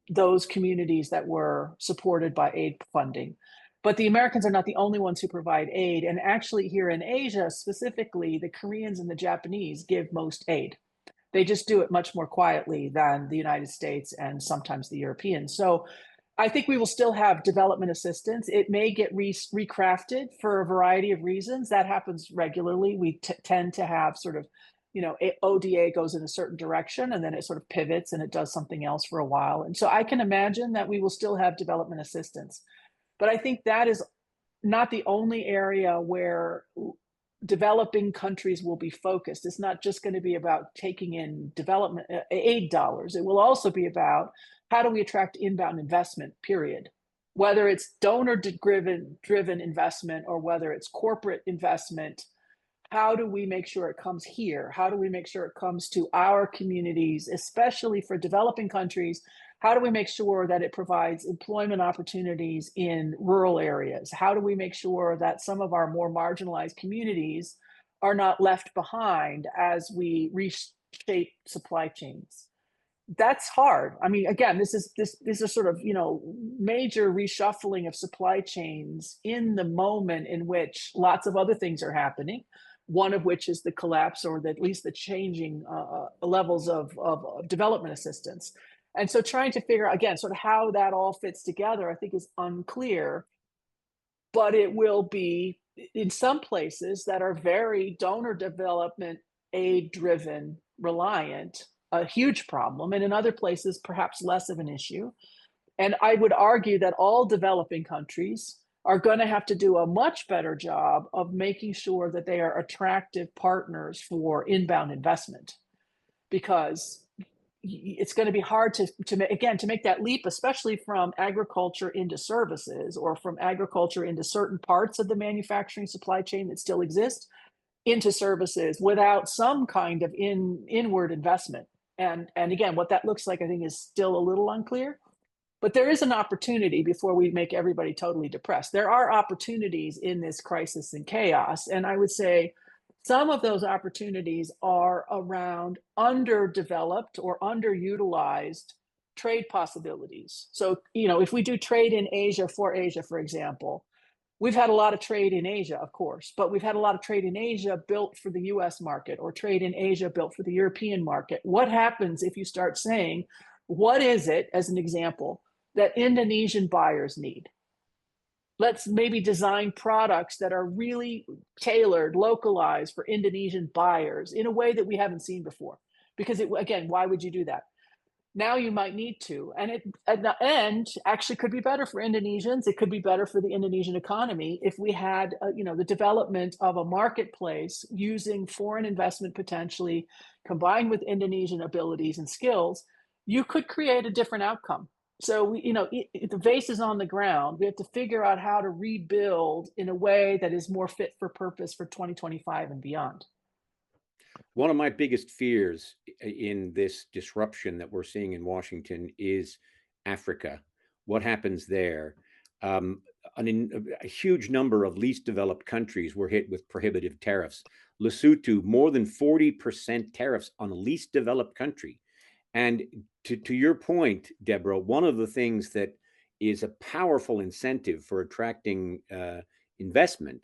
those communities that were supported by aid funding. But the Americans are not the only ones who provide aid. And actually here in Asia, specifically, the Koreans and the Japanese give most aid. They just do it much more quietly than the United States and sometimes the Europeans. So I think we will still have development assistance. It may get recrafted for a variety of reasons. That happens regularly. We tend to have sort of, ODA goes in a certain direction and then it sort of pivots and it does something else for a while. And so I can imagine that we will still have development assistance. But I think that is not the only area where developing countries will be focused. It's not just going to be about taking in development aid dollars. It will also be about how do we attract inbound investment, period. Whether it's donor-driven investment or whether it's corporate investment, how do we make sure it comes here? How do we make sure it comes to our communities, especially for developing countries? How do we make sure that it provides employment opportunities in rural areas? How do we make sure that some of our more marginalized communities are not left behind as we reshape supply chains? That's hard. I mean, again, this is sort of, major reshuffling of supply chains in the moment in which lots of other things are happening. One of which is the collapse or at least the changing levels of development assistance. And so trying to figure out, again, sort of how that all fits together, I think is unclear, but it will be in some places that are very donor development aid driven reliant, a huge problem. And in other places, perhaps less of an issue. And I would argue that all developing countries are going to have to do a much better job of making sure that they are attractive partners for inbound investment, because it's going to be hard to make that leap, especially from agriculture into services or from agriculture into certain parts of the manufacturing supply chain that still exist into services without some kind of inward investment. And again, what that looks like, I think, is still a little unclear. But there is an opportunity before we make everybody totally depressed. There are opportunities in this crisis and chaos. And I would say some of those opportunities are around underdeveloped or underutilized trade possibilities. So, if we do trade in Asia, for example, we've had a lot of trade in Asia, of course, but we've had a lot of trade in Asia built for the US market or trade in Asia built for the European market. What happens if you start saying, what is it, as an example, that Indonesian buyers need? Let's maybe design products that are really tailored, localized for Indonesian buyers in a way that we haven't seen before. Because again, why would you do that? Now you might need to, and it at the end actually could be better for Indonesians. It could be better for the Indonesian economy if we had, the development of a marketplace using foreign investment potentially combined with Indonesian abilities and skills. You could create a different outcome. So the vase is on the ground. We have to figure out how to rebuild in a way that is more fit for purpose for 2025 and beyond. One of my biggest fears in this disruption that we're seeing in Washington is Africa. What happens there? Um, a huge number of least developed countries were hit with prohibitive tariffs. Lesotho, more than 40% tariffs on a least developed country. And to your point, Deborah, one of the things that is a powerful incentive for attracting investment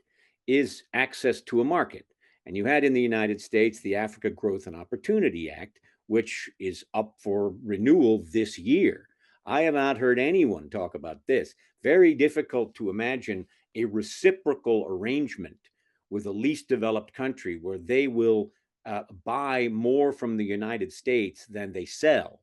is access to a market. And you had in the United States the Africa Growth and Opportunity Act, which is up for renewal this year. I have not heard anyone talk about this. Very difficult to imagine a reciprocal arrangement with a least developed country where they will buy more from the United States than they sell.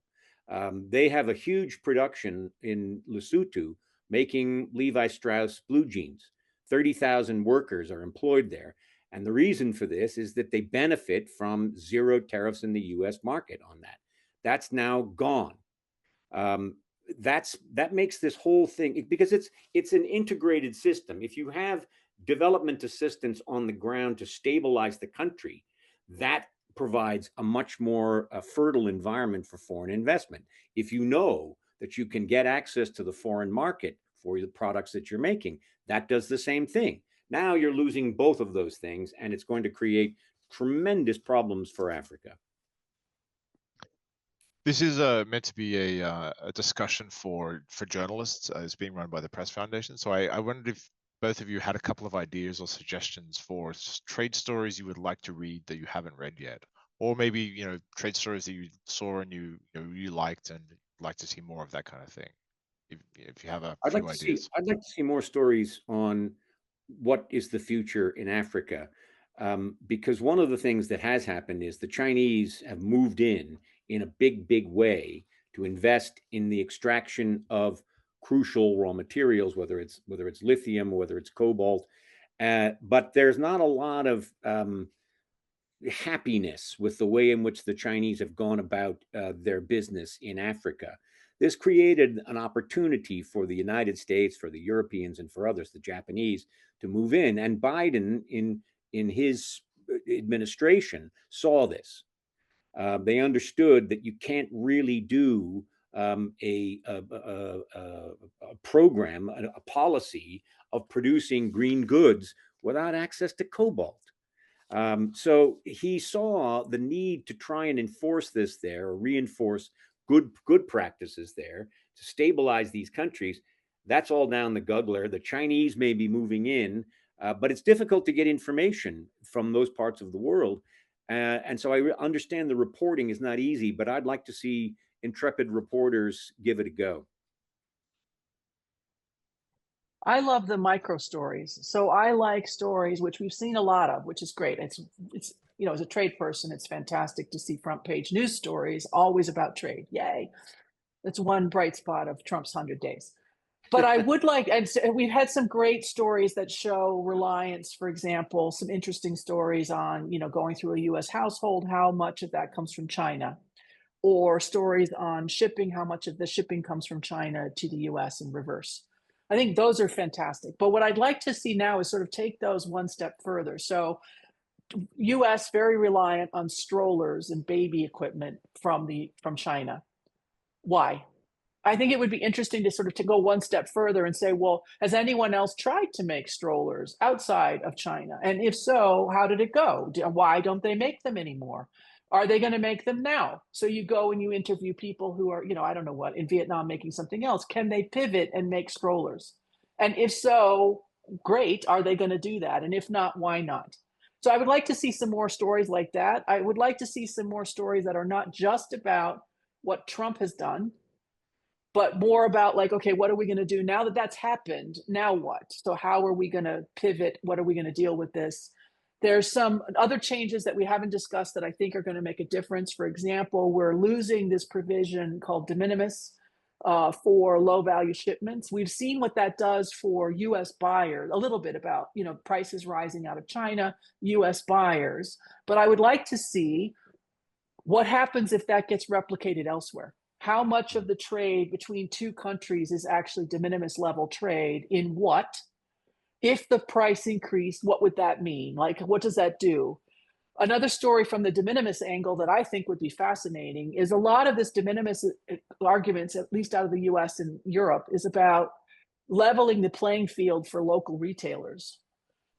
They have a huge production in Lesotho making Levi Strauss blue jeans. 30,000 workers are employed there. And the reason for this is that they benefit from zero tariffs in the US market on that. That's now gone. That makes this whole thing, because it's an integrated system. If you have development assistance on the ground to stabilize the country, that provides a much more fertile environment for foreign investment. If you know that you can get access to the foreign market for the products that you're making, that does the same thing. Now you're losing both of those things, and it's going to create tremendous problems for Africa. This is meant to be a discussion for journalists. It's being run by the Press Foundation. So I wondered if both of you had a couple of ideas or suggestions for trade stories you would like to read that you haven't read yet, or maybe trade stories that you saw and you liked and like to see more of that kind of thing. If you have a few ideas, I'd like to see more stories on what is the future in Africa, because one of the things that has happened is the Chinese have moved in a big way to invest in the extraction of crucial raw materials, whether it's lithium or whether it's cobalt. But there's not a lot of happiness with the way in which the Chinese have gone about their business in Africa. This created an opportunity for the United States, for the Europeans, and for others, the Japanese, to move in. And Biden, in his administration, saw this. They understood that you can't really do a program, a policy of producing green goods without access to cobalt. So he saw the need to try and enforce this there, or reinforce good practices there to stabilize these countries. That's all down the guggler. The Chinese may be moving in, but it's difficult to get information from those parts of the world. And so I understand the reporting is not easy, but I'd like to see intrepid reporters give it a go. I love the micro stories. So I like stories, which we've seen a lot of, which is great. It's as a trade person, it's fantastic to see front page news stories always about trade. Yay. That's one bright spot of Trump's 100 days. But I would like, and we've had some great stories that show reliance, for example, some interesting stories on, going through a US household, how much of that comes from China, or stories on shipping, how much of the shipping comes from China to the US in reverse. I think those are fantastic. But what I'd like to see now is sort of take those one step further. So US very reliant on strollers and baby equipment from China. Why? I think it would be interesting to sort of to go one step further and say, well, has anyone else tried to make strollers outside of China? And if so, how did it go? Why don't they make them anymore? Are they going to make them now? So you go and you interview people who are, I don't know what, in Vietnam making something else. Can they pivot and make strollers? And if so, great. Are they going to do that? And if not, why not? So I would like to see some more stories like that. I would like to see some more stories that are not just about what Trump has done, but more about like, okay, what are we going to do now that that's happened? Now what? So how are we going to pivot? What are we going to deal with this? There's some other changes that we haven't discussed that I think are going to make a difference. For example, we're losing this provision called de minimis for low value shipments. We've seen what that does for US buyers, a little bit about, prices rising out of China, US buyers. But I would like to see what happens if that gets replicated elsewhere. How much of the trade between two countries is actually de minimis level trade in what? If the price increased, what would that mean? Like, what does that do? Another story from the de minimis angle that I think would be fascinating is a lot of this de minimis arguments, at least out of the US and Europe, is about leveling the playing field for local retailers.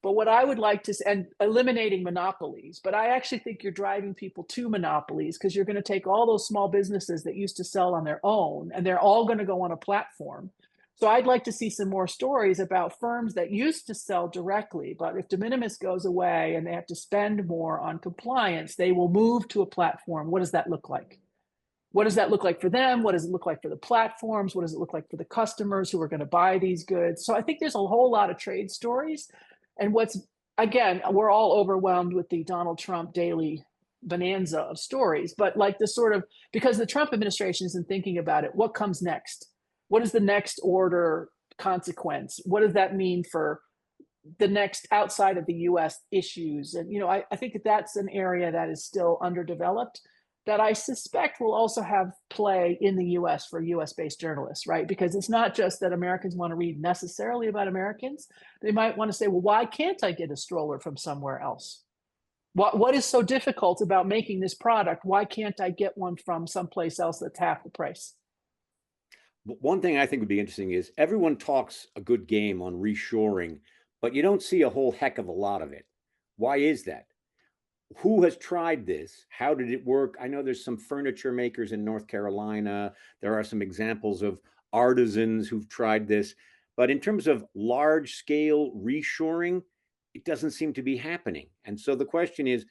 But what I would like to, and eliminating monopolies, but I actually think you're driving people to monopolies because you're going to take all those small businesses that used to sell on their own and they're all going to go on a platform. So I'd like to see some more stories about firms that used to sell directly, but if de minimis goes away and they have to spend more on compliance, they will move to a platform. What does that look like? What does that look like for them? What does it look like for the platforms? What does it look like for the customers who are going to buy these goods? So I think there's a whole lot of trade stories. And again, we're all overwhelmed with the Donald Trump daily bonanza of stories, but like the sort of, because the Trump administration isn't thinking about it, what comes next? What is the next order consequence? What does that mean for the next outside of the US issues? And, I think that's an area that is still underdeveloped that I suspect will also have play in the US for US based journalists, right? Because it's not just that Americans want to read necessarily about Americans. They might want to say, well, why can't I get a stroller from somewhere else? What is so difficult about making this product? Why can't I get one from someplace else that's half the price? One thing I think would be interesting is everyone talks a good game on reshoring, but you don't see a whole heck of a lot of it. Why is that? Who has tried this? How did it work? I know there's some furniture makers in North Carolina. There are some examples of artisans who've tried this. But in terms of large scale reshoring, it doesn't seem to be happening. And so the question is,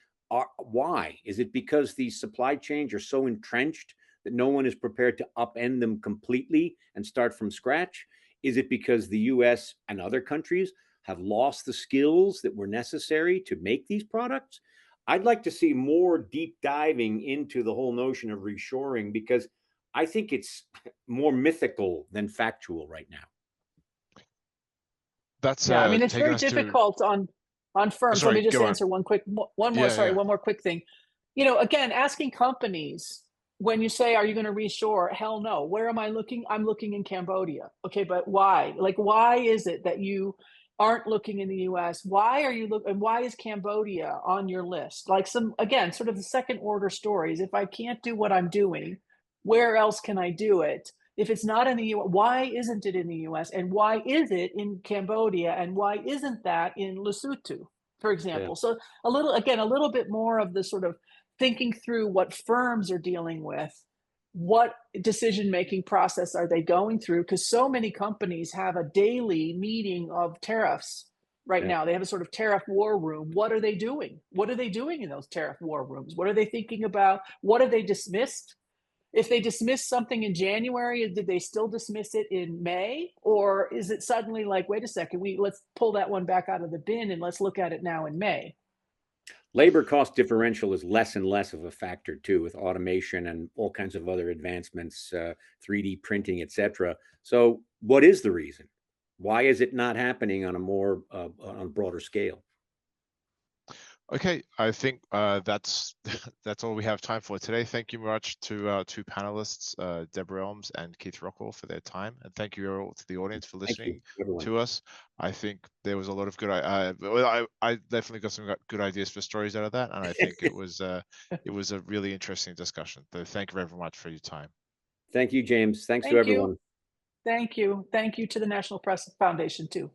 why? Is it because these supply chains are so entrenched that no one is prepared to upend them completely and start from scratch? Is it because the US and other countries have lost the skills that were necessary to make these products? I'd like to see more deep diving into the whole notion of reshoring because I think it's more mythical than factual right now. That's it's very difficult on firms. Sorry, let me just answer on. one more quick thing. Again, asking companies when you say, are you going to reshore? Hell no. Where am I looking? I'm looking in Cambodia. Okay, but why? Like, why is it that you aren't looking in the US? Why are you looking? And why is Cambodia on your list? Like again, sort of the second order stories. If I can't do what I'm doing, where else can I do it? If it's not in the US, why isn't it in the US? And why is it in Cambodia? And why isn't that in Lesotho, for example? Yeah. So a little bit more of the sort of thinking through what firms are dealing with. What decision-making process are they going through? Because so many companies have a daily meeting of tariffs right now. They have a sort of tariff war room. What are they doing? What are they doing in those tariff war rooms? What are they thinking about? What have they dismissed? If they dismissed something in January, did they still dismiss it in May? Or is it suddenly like, wait a second, let's pull that one back out of the bin and let's look at it now in May? Labor cost differential is less and less of a factor too, with automation and all kinds of other advancements, 3D printing, etc. So what is the reason? Why is it not happening on a more on a broader scale? Okay, I think that's all we have time for today. Thank you much to two panelists, Deborah Elms and Keith Rockwell, for their time, and thank you all to the audience for listening to us. I think there was a lot of good. I definitely got some good ideas for stories out of that, and I think it was a really interesting discussion. So thank you very much for your time. Thank you, James. Thanks to everyone. Thank you to the National Press Foundation too.